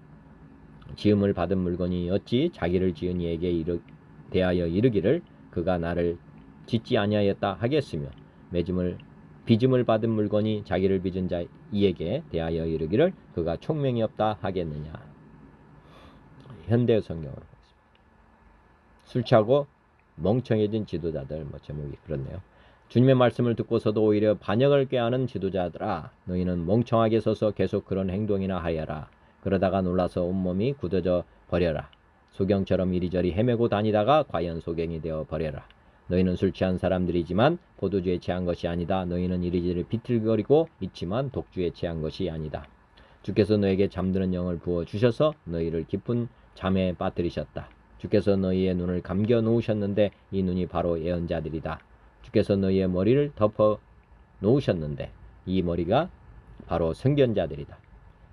지음을 받은 물건이 어찌 자기를 지은 이에게 대하여 이르기를 그가 나를 짓지 아니하였다 하겠으며 빚음을 받은 물건이 자기를 빚은 자 이에게 대하여 이르기를 그가 총명이 없다 하겠느냐. 현대 성경으로 보겠습니다. 술 취하고 멍청해진 지도자들 제목이 그렇네요. 주님의 말씀을 듣고서도 오히려 반역을 꾀하는 지도자들아 너희는 멍청하게 서서 계속 그런 행동이나 하여라. 그러다가 놀라서 온몸이 굳어져 버려라. 소경처럼 이리저리 헤매고 다니다가 과연 소경이 되어 버려라. 너희는 술 취한 사람들이지만 포도주에 취한 것이 아니다. 너희는 이리저리 비틀거리고 있지만 독주에 취한 것이 아니다. 주께서 너에게 잠드는 영을 부어 주셔서 너희를 깊은 잠에 빠뜨리셨다. 주께서 너희의 눈을 감겨 놓으셨는데 이 눈이 바로 예언자들이다. 주께서 너희의 머리를 덮어 놓으셨는데 이 머리가 바로 선견자들이다.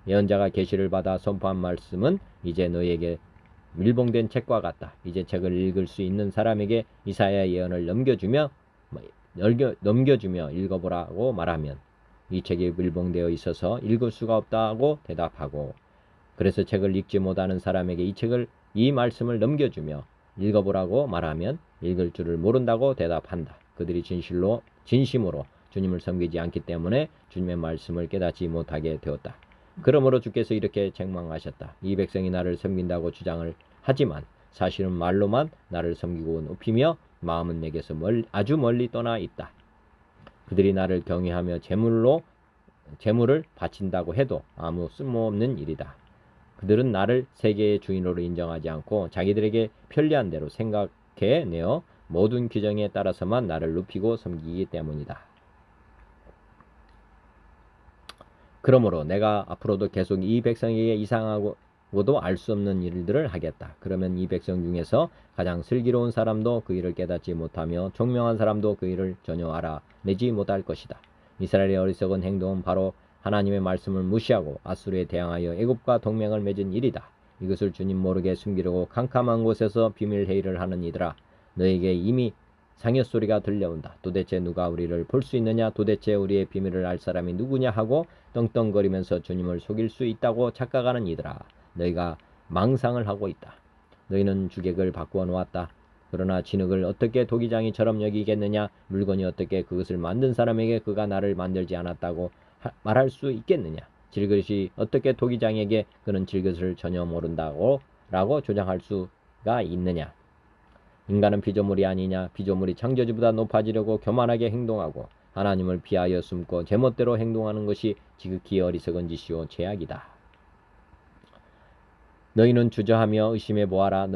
예언자가 계시를 받아 선포한 말씀은 이제 너희에게 밀봉된 책과 같다. 이제 책을 읽을 수 있는 사람에게 이사야 예언을 넘겨주며 읽어보라고 말하면 이 책이 밀봉되어 있어서 읽을 수가 없다고 대답하고, 그래서 책을 읽지 못하는 사람에게 이 말씀을 넘겨주며 읽어보라고 말하면 읽을 줄을 모른다고 대답한다. 그들이 진심으로 주님을 섬기지 않기 때문에 주님의 말씀을 깨닫지 못하게 되었다. 그러므로 주께서 이렇게 책망하셨다. 이 백성이 나를 섬긴다고 주장을 하지만 사실은 말로만 나를 섬기고 높이며 마음은 내게서 아주 멀리 떠나 있다. 그들이 나를 경외하며 제물을 바친다고 해도 아무 쓸모없는 일이다. 그들은 나를 세계의 주인으로 인정하지 않고 자기들에게 편리한 대로 생각해내어 모든 규정에 따라서만 나를 높이고 섬기기 때문이다. 그러므로 내가 앞으로도 계속 이 백성에게 이상하고도 알 수 없는 일들을 하겠다. 그러면 이 백성 중에서 가장 슬기로운 사람도 그 일을 깨닫지 못하며 총명한 사람도 그 일을 전혀 알아내지 못할 것이다. 이스라엘의 어리석은 행동은 바로 하나님의 말씀을 무시하고 아수르에 대항하여 애굽과 동맹을 맺은 일이다. 이것을 주님 모르게 숨기려고 캄캄한 곳에서 비밀 회의를 하는 이들아, 너에게 이미 상여소리가 들려온다. 도대체 누가 우리를 볼 수 있느냐? 도대체 우리의 비밀을 알 사람이 누구냐? 하고 떵떵거리면서 주님을 속일 수 있다고 착각하는 이들아, 너희가 망상을 하고 있다. 너희는 주객을 바꾸어 놓았다. 그러나 진흙을 어떻게 도기장이처럼 여기겠느냐? 물건이 어떻게 그것을 만든 사람에게 그가 나를 만들지 않았다고 말할 수 있겠느냐? 질그릇이 어떻게 도기장에게 그는 질그릇을 전혀 모른다고 라고 조장할 수가 있느냐? 인간은 피조물이 아니냐? 피조물이 창조주보다 높아지려고 교만하게 행동하고 하나님을 피하여 숨고 제멋대로 행동하는 것이 지극히 어리석은 짓이요 죄악이다. 너희는 주저하며 의심해 보아라.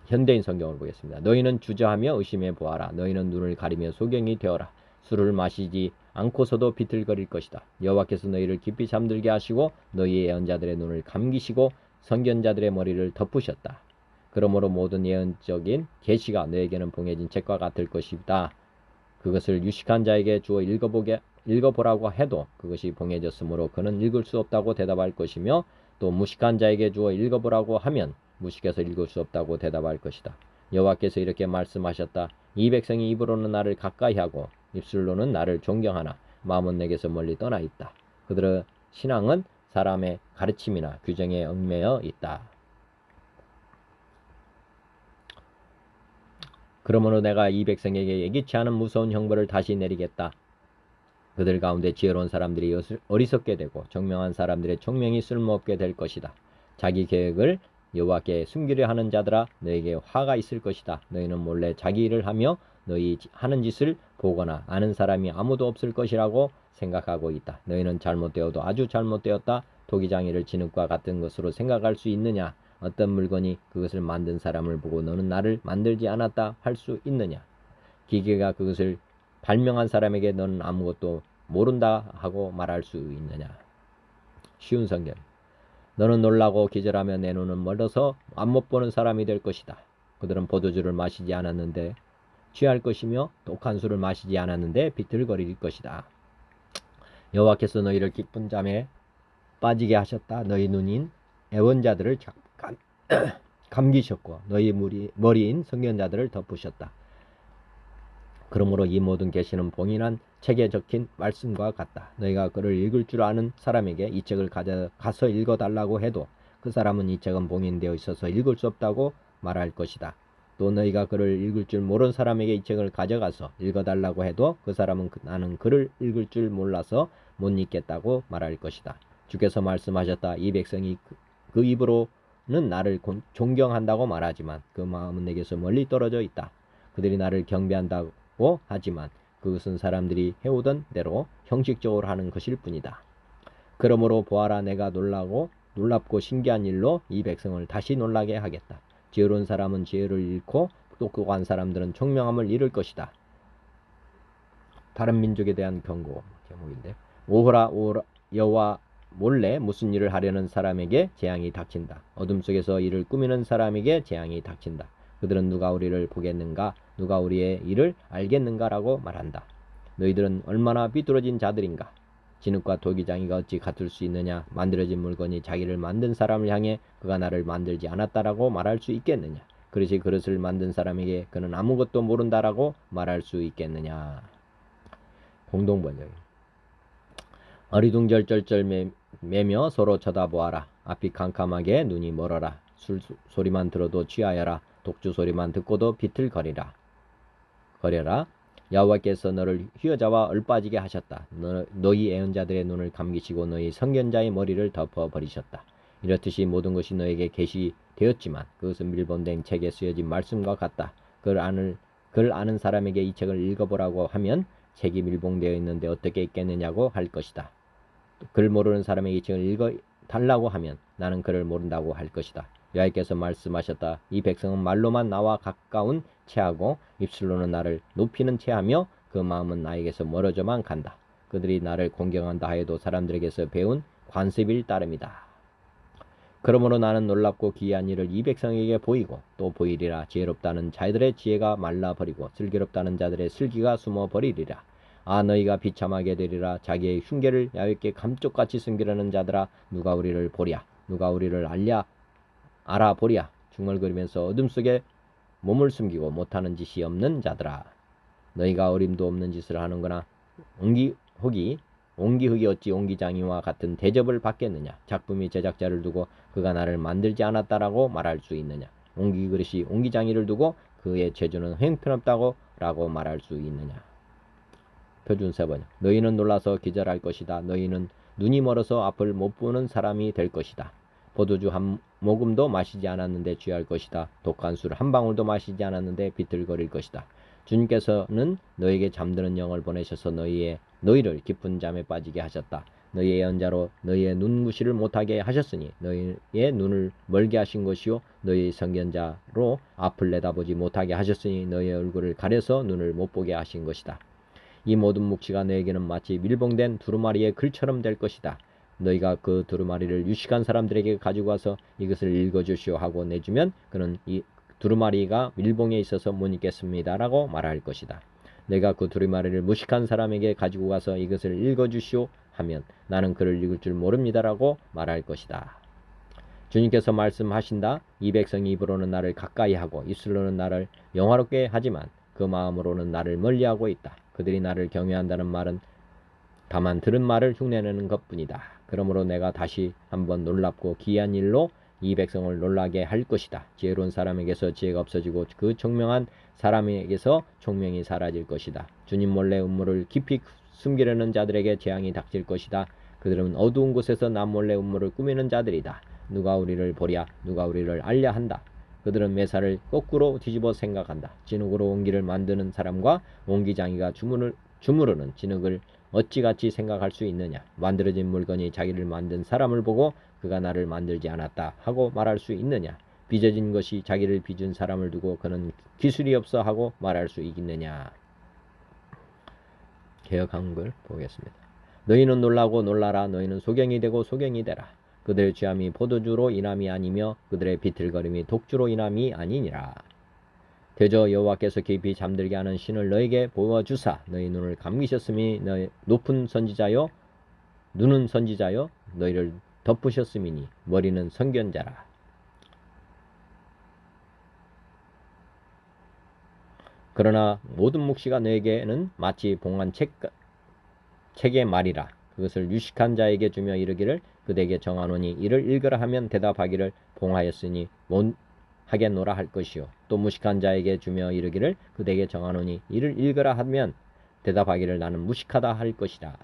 현대인 성경을 보겠습니다. 너희는 주저하며 의심해 보아라. 너희는 눈을 가리며 소경이 되어라. 술을 마시지 않고서도 비틀거릴 것이다. 여호와께서 너희를 깊이 잠들게 하시고 너희의 예언자들의 눈을 감기시고 선견자들의 머리를 덮으셨다. 그러므로 모든 예언적인 계시가 너에게는 봉해진 책과 같을 것이다. 그것을 유식한 자에게 주어 읽어보라고 해도 그것이 봉해졌으므로 그는 읽을 수 없다고 대답할 것이며, 또 무식한 자에게 주어 읽어보라고 하면 무식해서 읽을 수 없다고 대답할 것이다. 여호와께서 이렇게 말씀하셨다. 이 백성이 입으로는 나를 가까이하고 입술로는 나를 존경하나 마음은 내게서 멀리 떠나 있다. 그들의 신앙은 사람의 가르침이나 규정에 얽매여 있다. 그러므로 내가 이 백성에게 예기치 않은 무서운 형벌을 다시 내리겠다. 그들 가운데 지혜로운 사람들이 어리석게 되고 총명한 사람들의 총명이 쓸모없게 될 것이다. 자기 계획을 여호와께 숨기려 하는 자들아, 너에게 화가 있을 것이다. 너희는 몰래 자기 일을 하며 너희 하는 짓을 보거나 아는 사람이 아무도 없을 것이라고 생각하고 있다. 너희는 잘못되어도 아주 잘못되었다. 도기장이를 진흙과 같은 것으로 생각할 수 있느냐? 어떤 물건이 그것을 만든 사람을 보고 너는 나를 만들지 않았다 할 수 있느냐? 기계가 그것을 발명한 사람에게 너는 아무것도 모른다 하고 말할 수 있느냐? 쉬운 성경. 너는 놀라고 기절하며 내 눈은 멀어서 안 못 보는 사람이 될 것이다. 그들은 포도주를 마시지 않았는데 취할 것이며 독한 술을 마시지 않았는데 비틀거릴 것이다. 여호와께서 너희를 깊은 잠에 빠지게 하셨다. 너희 눈인 애원자들을 감기셨고 너희 머리인 선견자들을 덮으셨다. 그러므로 이 모든 계시는 봉인한 책에 적힌 말씀과 같다. 너희가 그를 읽을 줄 아는 사람에게 이 책을 가서 읽어달라고 해도 그 사람은 이 책은 봉인되어 있어서 읽을 수 없다고 말할 것이다. 또 너희가 그를 읽을 줄 모르는 사람에게 이 책을 가져가서 읽어달라고 해도 그 사람은 나는 그를 읽을 줄 몰라서 못 읽겠다고 말할 것이다. 주께서 말씀하셨다. 이 백성이 그 입으로는 나를 존경한다고 말하지만 그 마음은 내게서 멀리 떨어져 있다. 그들이 나를 경배한다고 하지만 그것은 사람들이 해오던 대로 형식적으로 하는 것일 뿐이다. 그러므로 보아라, 내가 놀랍고 신기한 일로 이 백성을 다시 놀라게 하겠다. 지혜로운 사람은 지혜를 잃고 똑똑한 사람들은 총명함을 잃을 것이다. 다른 민족에 대한 경고 제목인데, 오호라 여호와 몰래 무슨 일을 하려는 사람에게 재앙이 닥친다. 어둠 속에서 일을 꾸미는 사람에게 재앙이 닥친다. 그들은 누가 우리를 보겠는가, 누가 우리의 일을 알겠는가 라고 말한다. 너희들은 얼마나 비뚤어진 자들인가. 진흙과 도기장이가 어찌 같을 수 있느냐? 만들어진 물건이 자기를 만든 사람을 향해 그가 나를 만들지 않았다라고 말할 수 있겠느냐? 그릇이 그릇을 만든 사람에게 그는 아무것도 모른다라고 말할 수 있겠느냐? 공동번역. 어리둥절쩔쩔 매며 서로 쳐다보아라. 앞이 캄캄하게 눈이 멀어라. 술 소리만 들어도 취하여라. 독주 소리만 듣고도 비틀거리라. 거려라. 여호와께서 너를 휘어잡아 얼빠지게 하셨다. 너희 애언자들의 눈을 감기시고 너희 선견자의 머리를 덮어버리셨다. 이렇듯이 모든 것이 너에게 계시되었지만 그것은 밀본된 책에 쓰여진 말씀과 같다. 글 아는 사람에게 이 책을 읽어보라고 하면 책이 밀봉되어 있는데 어떻게 읽겠느냐고 할 것이다. 글 모르는 사람에게 이 책을 읽어달라고 하면 나는 글을 모른다고 할 것이다. 여호와께서 말씀하셨다. 이 백성은 말로만 나와 가까운 채하고 입술로는 나를 높이는 채하며 그 마음은 나에게서 멀어져만 간다. 그들이 나를 공경한다 하여도 사람들에게서 배운 관습일 따름이다. 그러므로 나는 놀랍고 기이한 일을 이 백성에게 보이고 또 보이리라. 지혜롭다는 자들의 지혜가 말라버리고 슬기롭다는 자들의 슬기가 숨어버리리라. 아, 너희가 비참하게 되리라. 자기의 흉계를 야훼께 감쪽같이 숨기려는 자들아, 누가 우리를 보랴? 누가 우리를 알아보랴? 중얼거리면서 어둠 속에 몸을 숨기고 못하는 짓이 없는 자들아, 너희가 어림도 없는 짓을 하는구나. 옹기흙이 어찌 옹기장이와 같은 대접을 받겠느냐? 작품이 제작자를 두고 그가 나를 만들지 않았다라고 말할 수 있느냐? 옹기그릇이 옹기장이를 두고 그의 재주는 형편없다고 라고 말할 수 있느냐? 표준 3번. 너희는 놀라서 기절할 것이다. 너희는 눈이 멀어서 앞을 못 보는 사람이 될 것이다. 포도주 한 모금도 마시지 않았는데 취할 것이다. 독한 술 한 방울도 마시지 않았는데 비틀거릴 것이다. 주님께서는 너에게 잠드는 영을 보내셔서 너희를 깊은 잠에 빠지게 하셨다. 너희의 연자로 너희의 눈구시를 못하게 하셨으니 너희의 눈을 멀게 하신 것이요 너희의 선견자로 앞을 내다보지 못하게 하셨으니 너희의 얼굴을 가려서 눈을 못 보게 하신 것이다. 이 모든 묵시가 너에게는 마치 밀봉된 두루마리의 글처럼 될 것이다. 너희가 그 두루마리를 유식한 사람들에게 가지고 와서 이것을 읽어주시오 하고 내주면 그는 이 두루마리가 밀봉에 있어서 못 읽겠습니다 라고 말할 것이다. 내가 그 두루마리를 무식한 사람에게 가지고 가서 이것을 읽어주시오 하면 나는 그를 읽을 줄 모릅니다 라고 말할 것이다. 주님께서 말씀하신다. 이 백성이 입으로는 나를 가까이 하고 입술로는 나를 영화롭게 하지만 그 마음으로는 나를 멀리하고 있다. 그들이 나를 경외한다는 말은 다만 들은 말을 흉내내는 것뿐이다. 그러므로 내가 다시 한번 놀랍고 기이한 일로 이 백성을 놀라게 할 것이다. 지혜로운 사람에게서 지혜가 없어지고 그 총명한 사람에게서 총명이 사라질 것이다. 주님 몰래 음모를 깊이 숨기려는 자들에게 재앙이 닥칠 것이다. 그들은 어두운 곳에서 남 몰래 음모를 꾸미는 자들이다. 누가 우리를 보랴? 누가 우리를 알려 한다. 그들은 매사를 거꾸로 뒤집어 생각한다. 진흙으로 옹기를 만드는 사람과 옹기장이가 주무르는 진흙을 어찌같이 생각할 수 있느냐? 만들어진 물건이 자기를 만든 사람을 보고 그가 나를 만들지 않았다 하고 말할 수 있느냐? 빚어진 것이 자기를 빚은 사람을 두고 그는 기술이 없어 하고 말할 수 있느냐? 개역 한글 보겠습니다. 너희는 놀라고 놀라라. 너희는 소경이 되고 소경이 되라. 그들의 취함이 포도주로 인함이 아니며 그들의 비틀거림이 독주로 인함이 아니니라. 대저 여호와께서 깊이 잠들게 하는 신을 너에게 보여주사 너희 눈을 감기셨으니 너희 높은 선지자요 눈은 선지자요 너희를 덮으셨음이니 머리는 선견자라. 그러나 모든 묵시가 너에게는 마치 봉한 책의 말이라. 그것을 유식한 자에게 주며 이르기를 그대에게 정하노니 이를 읽으라 하면 대답하기를 봉하였으니 하겠노라 할 것이요 또 무식한 자에게 주며 이르기를 그대에게 정하노니 이를 읽으라 하면 대답하기를 나는 무식하다 할 것이라.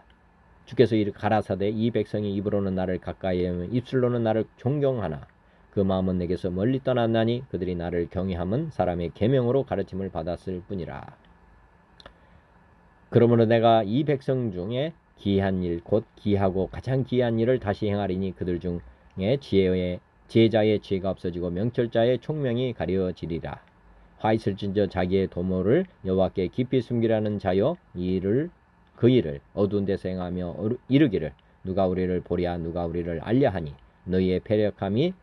주께서 가라사대 이 백성이 입으로는 나를 가까이 하며 입술로는 나를 존경하나 그 마음은 내게서 멀리 떠났나니 그들이 나를 경외함은 사람의 계명으로 가르침을 받았을 뿐이라. 그러므로 내가 이 백성 중에 기이한 일 곧 기이하고 가장 기이한 일을 다시 행하리니 그들 중에 지혜자의 지혜가 없어지고 명철자의 총명이 가려지리라. 화 있을진저 자기의 도모를 여호와께 깊이 숨기라는 자여 그 일을 어두운 데서 행하며 이르기를 누가 우리를 보랴 누가 우리를 알려하니 너희의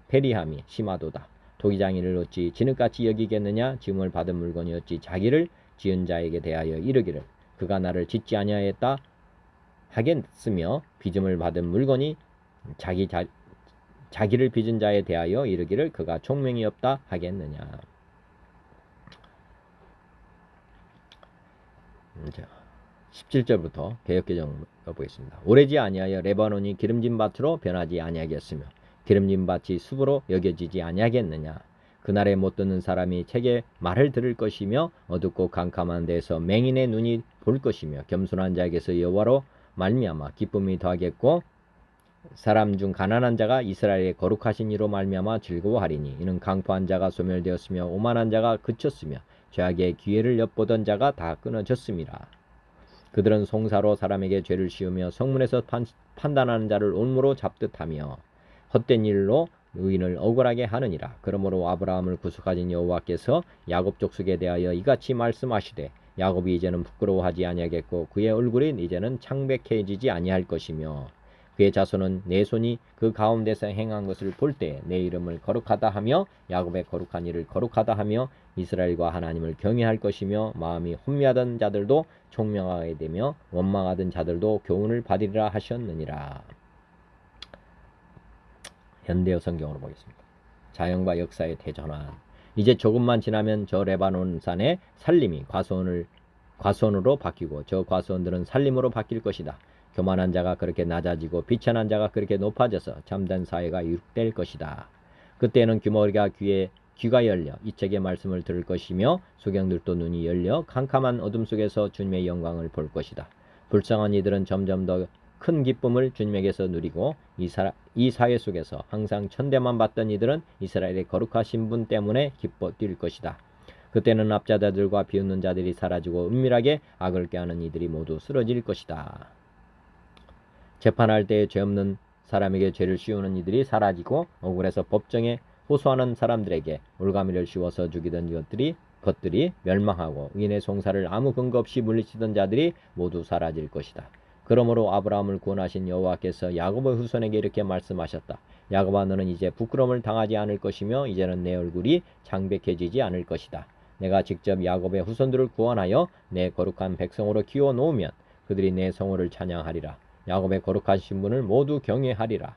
패리함이 심하도다. 도기장이를 어찌 진흙같이 여기겠느냐? 지음을 받은 물건이 어찌 자기를 지은 자에게 대하여 이르기를 그가 나를 짓지 아니하였다 하겠으며 빚음을 받은 물건이 자기를 빚은 자에 대하여 이르기를 그가 총명이 없다 하겠느냐. 17절부터 개역개정 보겠습니다. 오래지 아니하여 레바논이 기름진 밭으로 변하지 아니하겠으며 기름진 밭이 숲으로 여겨지지 아니하겠느냐. 그날에 못 듣는 사람이 책에 말을 들을 것이며 어둡고 캄캄한 데서 맹인의 눈이 볼 것이며 겸손한 자에게서 여호와로 말미암아 기쁨이 더하겠고 사람 중 가난한 자가 이스라엘의 거룩하신 이로 말미암아 즐거워하리니 이는 강포한 자가 소멸되었으며 오만한 자가 그쳤으며 죄악의 기회를 엿보던 자가 다 끊어졌음이라. 그들은 송사로 사람에게 죄를 씌우며 성문에서 판단하는 자를 온무로 잡듯하며 헛된 일로 의인을 억울하게 하느니라. 그러므로 아브라함을 구속하신 여호와께서 야곱 족속에 대하여 이같이 말씀하시되 야곱이 이제는 부끄러워하지 아니하겠고 그의 얼굴이 이제는 창백해지지 아니할 것이며 그의 자손은 내 손이 그 가운데서 행한 것을 볼 때 내 이름을 거룩하다 하며 야곱의 거룩한 일을 거룩하다 하며 이스라엘과 하나님을 경외할 것이며 마음이 혼미하던 자들도 총명하게 되며 원망하던 자들도 교훈을 받으리라 하셨느니라. 현대어 성경으로 보겠습니다. 자연과 역사의 대전환. 이제 조금만 지나면 저 레바논 산의 살림이 과수원으로 바뀌고 저 과수원들은 살림으로 바뀔 것이다. 교만한 자가 그렇게 낮아지고 비천한 자가 그렇게 높아져서 참된 사회가 이룩될 것이다. 그때는 규모리가 귀가 열려 이 책의 말씀을 들을 것이며 소경들도 눈이 열려 캄캄한 어둠 속에서 주님의 영광을 볼 것이다. 불쌍한 이들은 점점 더 큰 기쁨을 주님에게서 누리고 이 사회 속에서 항상 천대만 받던 이들은 이스라엘의 거룩하신 분 때문에 기뻐 뛸 것이다. 그때는 압자자들과 비웃는 자들이 사라지고 은밀하게 악을 꾀하는 이들이 모두 쓰러질 것이다. 재판할 때에 죄 없는 사람에게 죄를 씌우는 이들이 사라지고 억울해서 법정에 호소하는 사람들에게 올가미를 씌워서 죽이던 것들이 멸망하고 의인의 송사를 아무 근거 없이 물리치던 자들이 모두 사라질 것이다. 그러므로 아브라함을 구원하신 여호와께서 야곱의 후손에게 이렇게 말씀하셨다. 야곱아 너는 이제 부끄러움을 당하지 않을 것이며 이제는 내 얼굴이 창백해지지 않을 것이다. 내가 직접 야곱의 후손들을 구원하여 내 거룩한 백성으로 키워 놓으면 그들이 내 성호를 찬양하리라. 야곱의 거룩하신 분을 모두 경외하리라.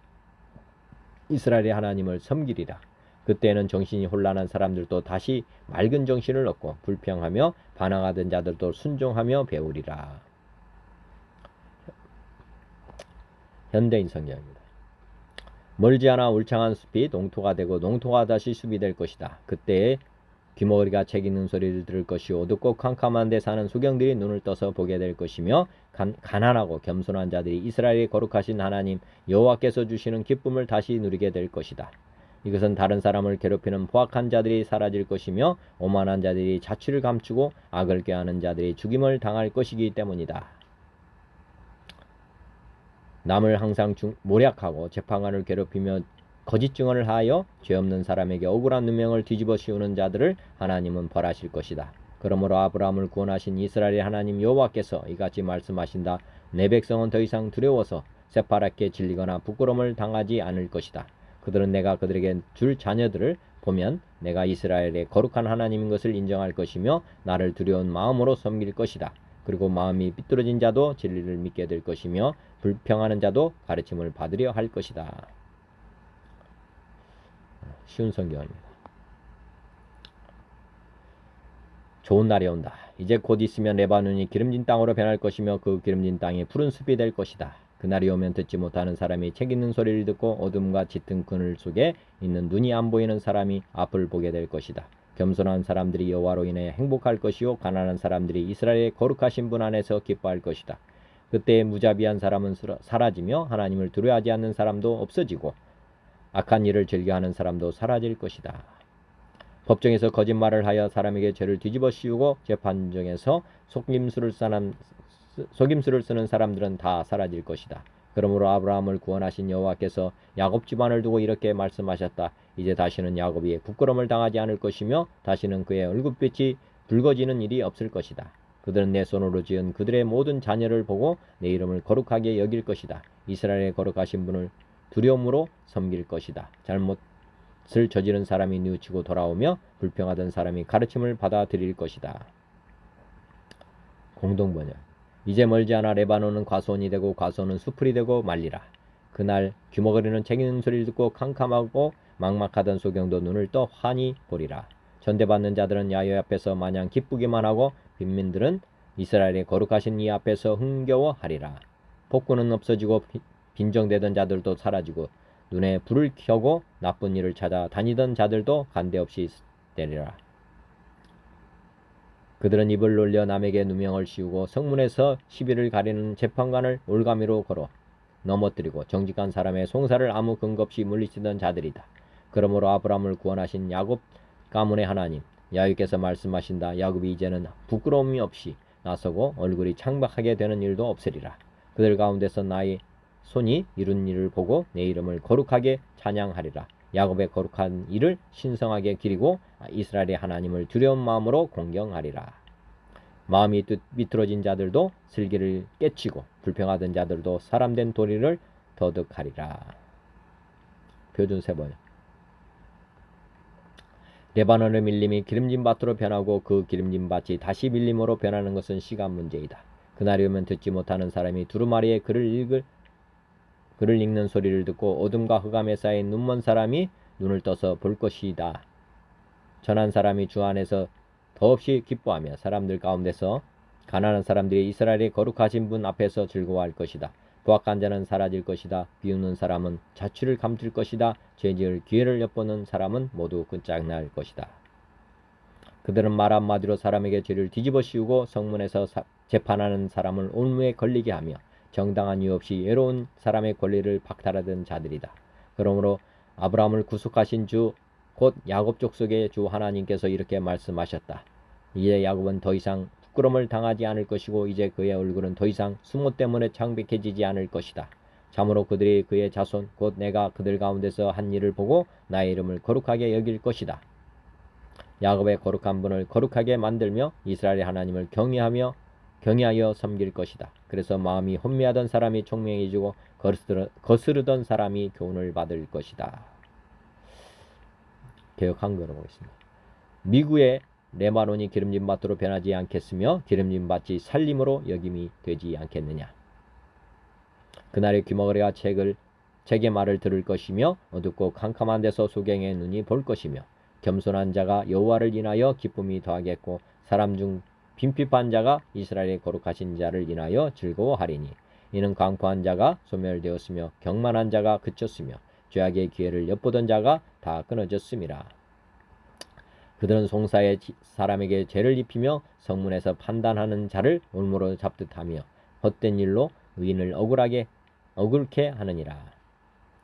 이스라엘의 하나님을 섬기리라. 그때는 정신이 혼란한 사람들도 다시 맑은 정신을 얻고 불평하며 반항하던 자들도 순종하며 배우리라. 현대인 성경입니다. 멀지 않아 울창한 숲이 농토가 되고 농토가 다시 숲이 될 것이다. 그때에 귀머거리가 책 읽는 소리를 들을 것이요 어둡고 캄캄한 데 사는 소경들이 눈을 떠서 보게 될 것이며 가난하고 겸손한 자들이 이스라엘의 거룩하신 하나님 여호와께서 주시는 기쁨을 다시 누리게 될 것이다. 이것은 다른 사람을 괴롭히는 포악한 자들이 사라질 것이며 오만한 자들이 자취를 감추고 악을 꾀하는 자들이 죽임을 당할 것이기 때문이다. 남을 항상 모략하고 재판관을 괴롭히며 거짓 증언을 하여 죄 없는 사람에게 억울한 누명을 뒤집어 씌우는 자들을 하나님은 벌하실 것이다. 그러므로 아브라함을 구원하신 이스라엘의 하나님 여호와께서 이같이 말씀하신다. 내 백성은 더 이상 두려워서 새파랗게 질리거나 부끄러움을 당하지 않을 것이다. 그들은 내가 그들에게 줄 자녀들을 보면 내가 이스라엘의 거룩한 하나님인 것을 인정할 것이며 나를 두려운 마음으로 섬길 것이다. 그리고 마음이 삐뚤어진 자도 진리를 믿게 될 것이며 불평하는 자도 가르침을 받으려 할 것이다. 쉬운 성경입니다. 좋은 날이 온다. 이제 곧 있으면 레바논이 기름진 땅으로 변할 것이며 그 기름진 땅이 푸른 숲이 될 것이다. 그날이 오면 듣지 못하는 사람이 책 읽는 소리를 듣고 어둠과 짙은 그늘 속에 있는 눈이 안 보이는 사람이 앞을 보게 될 것이다. 겸손한 사람들이 여호와로 인해 행복할 것이요 가난한 사람들이 이스라엘의 거룩하신 분 안에서 기뻐할 것이다. 그때 무자비한 사람은 사라지며 하나님을 두려워하지 않는 사람도 없어지고 악한 일을 즐겨하는 사람도 사라질 것이다. 법정에서 거짓말을 하여 사람에게 죄를 뒤집어 씌우고 재판정에서 속임수를 쓰는 사람들은 다 사라질 것이다. 그러므로 아브라함을 구원하신 여호와께서 야곱 집안을 두고 이렇게 말씀하셨다. 이제 다시는 야곱이 부끄러움을 당하지 않을 것이며 다시는 그의 얼굴빛이 붉어지는 일이 없을 것이다. 그들은 내 손으로 지은 그들의 모든 자녀를 보고 내 이름을 거룩하게 여길 것이다. 이스라엘의 거룩하신 분을 두려움으로 섬길 것이다. 잘못을 저지른 사람이 뉘우치고 돌아오며 불평하던 사람이 가르침을 받아들일 것이다. 공동번역. 이제 멀지 않아 레바논은 과수원이 되고 과수원은 수풀이 되고 말리라. 그날 귀머거리는 챙기는 소리를 듣고 캄캄하고 막막하던 소경도 눈을 떠 환히 보리라. 전대받는 자들은 야훼 앞에서 마냥 기쁘기만 하고 빈민들은 이스라엘의 거룩하신 이 앞에서 흥겨워하리라. 폭군은 없어지고 빈정되던 자들도 사라지고 눈에 불을 켜고 나쁜 일을 찾아 다니던 자들도 간데없이 되리라. 그들은 입을 놀려 남에게 누명을 씌우고 성문에서 시비를 가리는 재판관을 올가미로 걸어 넘어뜨리고 정직한 사람의 송사를 아무 근거 없이 물리치던 자들이다. 그러므로 아브라함을 구원하신 야곱 가문의 하나님 야훼께서 말씀하신다. 야곱이 이제는 부끄러움이 없이 나서고 얼굴이 창박하게 되는 일도 없으리라. 그들 가운데서 나의 손이 이룬 일을 보고 내 이름을 거룩하게 찬양하리라. 야곱의 거룩한 일을 신성하게 기리고 이스라엘의 하나님을 두려운 마음으로 공경하리라. 마음이 비틀어진 자들도 슬기를 깨치고 불평하던 자들도 사람된 도리를 터득하리라. 표준 세번역. 레바논의 밀림이 기름진 밭으로 변하고 그 기름진 밭이 다시 밀림으로 변하는 것은 시간 문제이다. 그날이 오면 듣지 못하는 사람이 두루마리에 글을 읽는 소리를 듣고 어둠과 흑암에 쌓인 눈먼 사람이 눈을 떠서 볼 것이다. 전한 사람이 주 안에서 더없이 기뻐하며 사람들 가운데서 가난한 사람들이 이스라엘의 거룩하신 분 앞에서 즐거워할 것이다. 부악한 자는 사라질 것이다. 비웃는 사람은 자취를 감출 것이다. 죄지을 기회를 엿보는 사람은 모두 끝장날 것이다. 그들은 말 한마디로 사람에게 죄를 뒤집어 씌우고 성문에서 재판하는 사람을 올무에 걸리게 하며 정당한 이유 없이 외로운 사람의 권리를 박탈하던 자들이다. 그러므로 아브라함을 구속하신 주 곧 야곱 족속의 주 하나님께서 이렇게 말씀하셨다. 이제 야곱은 더 이상 부끄러움을 당하지 않을 것이고 이제 그의 얼굴은 더 이상 수모 때문에 창백해지지 않을 것이다. 참으로 그들이 그의 자손 곧 내가 그들 가운데서 한 일을 보고 나의 이름을 거룩하게 여길 것이다. 야곱의 거룩한 분을 거룩하게 만들며 이스라엘의 하나님을 경외하여 섬길 것이다. 그래서 마음이 혼미하던 사람이 총명해지고 거스르던 사람이 교훈을 받을 것이다. 개역 한글로 보겠습니다. 미구의 레바논이 기름진 밭으로 변하지 않겠으며 기름진 밭이 살림으로 여김이 되지 않겠느냐. 그날의 귀머거리가 책의 말을 들을 것이며 어둡고 캄캄한 데서 소경의 눈이 볼 것이며 겸손한 자가 여호와를 인하여 기쁨이 더하겠고 사람 중 빈핍한 자가 이스라엘의 거룩하신 자를 인하여 즐거워하리니 이는 강포한 자가 소멸되었으며 경만한 자가 그쳤으며 죄악의 기회를 엿보던 자가 다 끊어졌음이라. 그들은 송사에 사람에게 죄를 입히며 성문에서 판단하는 자를 올무로 잡듯 하며 헛된 일로 의인을 억울케 하느니라.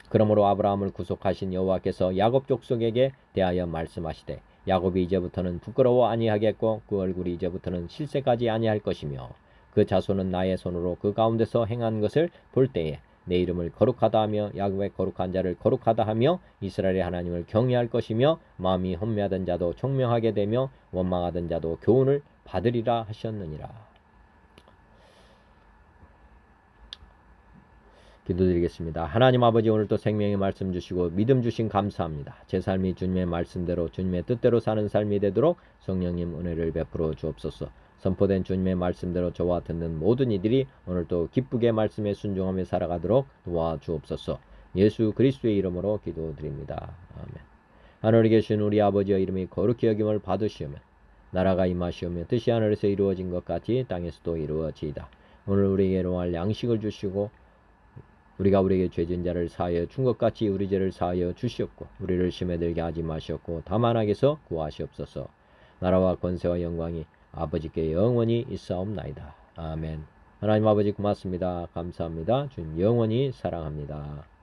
그러므로 아브라함을 구속하신 여호와께서 야곱 족속에게 대하여 말씀하시되 야곱이 이제부터는 부끄러워 아니하겠고 그 얼굴이 이제부터는 실색하지 아니할 것이며 그 자손은 나의 손으로 그 가운데서 행한 것을 볼 때에 내 이름을 거룩하다 하며 야곱의 거룩한 자를 거룩하다 하며 이스라엘의 하나님을 경외할 것이며 마음이 혼미하던 자도 총명하게 되며 원망하던 자도 교훈을 받으리라 하셨느니라. 기도드리겠습니다. 하나님 아버지, 오늘도 생명의 말씀 주시고 믿음 주신 감사합니다. 제 삶이 주님의 말씀대로 주님의 뜻대로 사는 삶이 되도록 성령님 은혜를 베풀어 주옵소서. 선포된 주님의 말씀대로 저와 듣는 모든 이들이 오늘도 기쁘게 말씀에 순종하며 살아가도록 도와주옵소서. 예수 그리스도의 이름으로 기도드립니다. 아멘. 하늘에 계신 우리 아버지의 이름이 거룩히 여김을 받으시오며 나라가 임하시오며 뜻이 하늘에서 이루어진 것 같이 땅에서도 이루어지이다. 오늘 우리에게 일용할 양식을 주시고 우리가 우리에게 죄진 자를 사하여 준 것 같이 우리 죄를 사하여 주시옵고 우리를 시험에 들게 하지 마시옵고 다만 악에서 구하시옵소서. 나라와 권세와 영광이 아버지께 영원히 있사옵나이다. 아멘. 하나님 아버지 고맙습니다. 감사합니다. 주님 영원히 사랑합니다.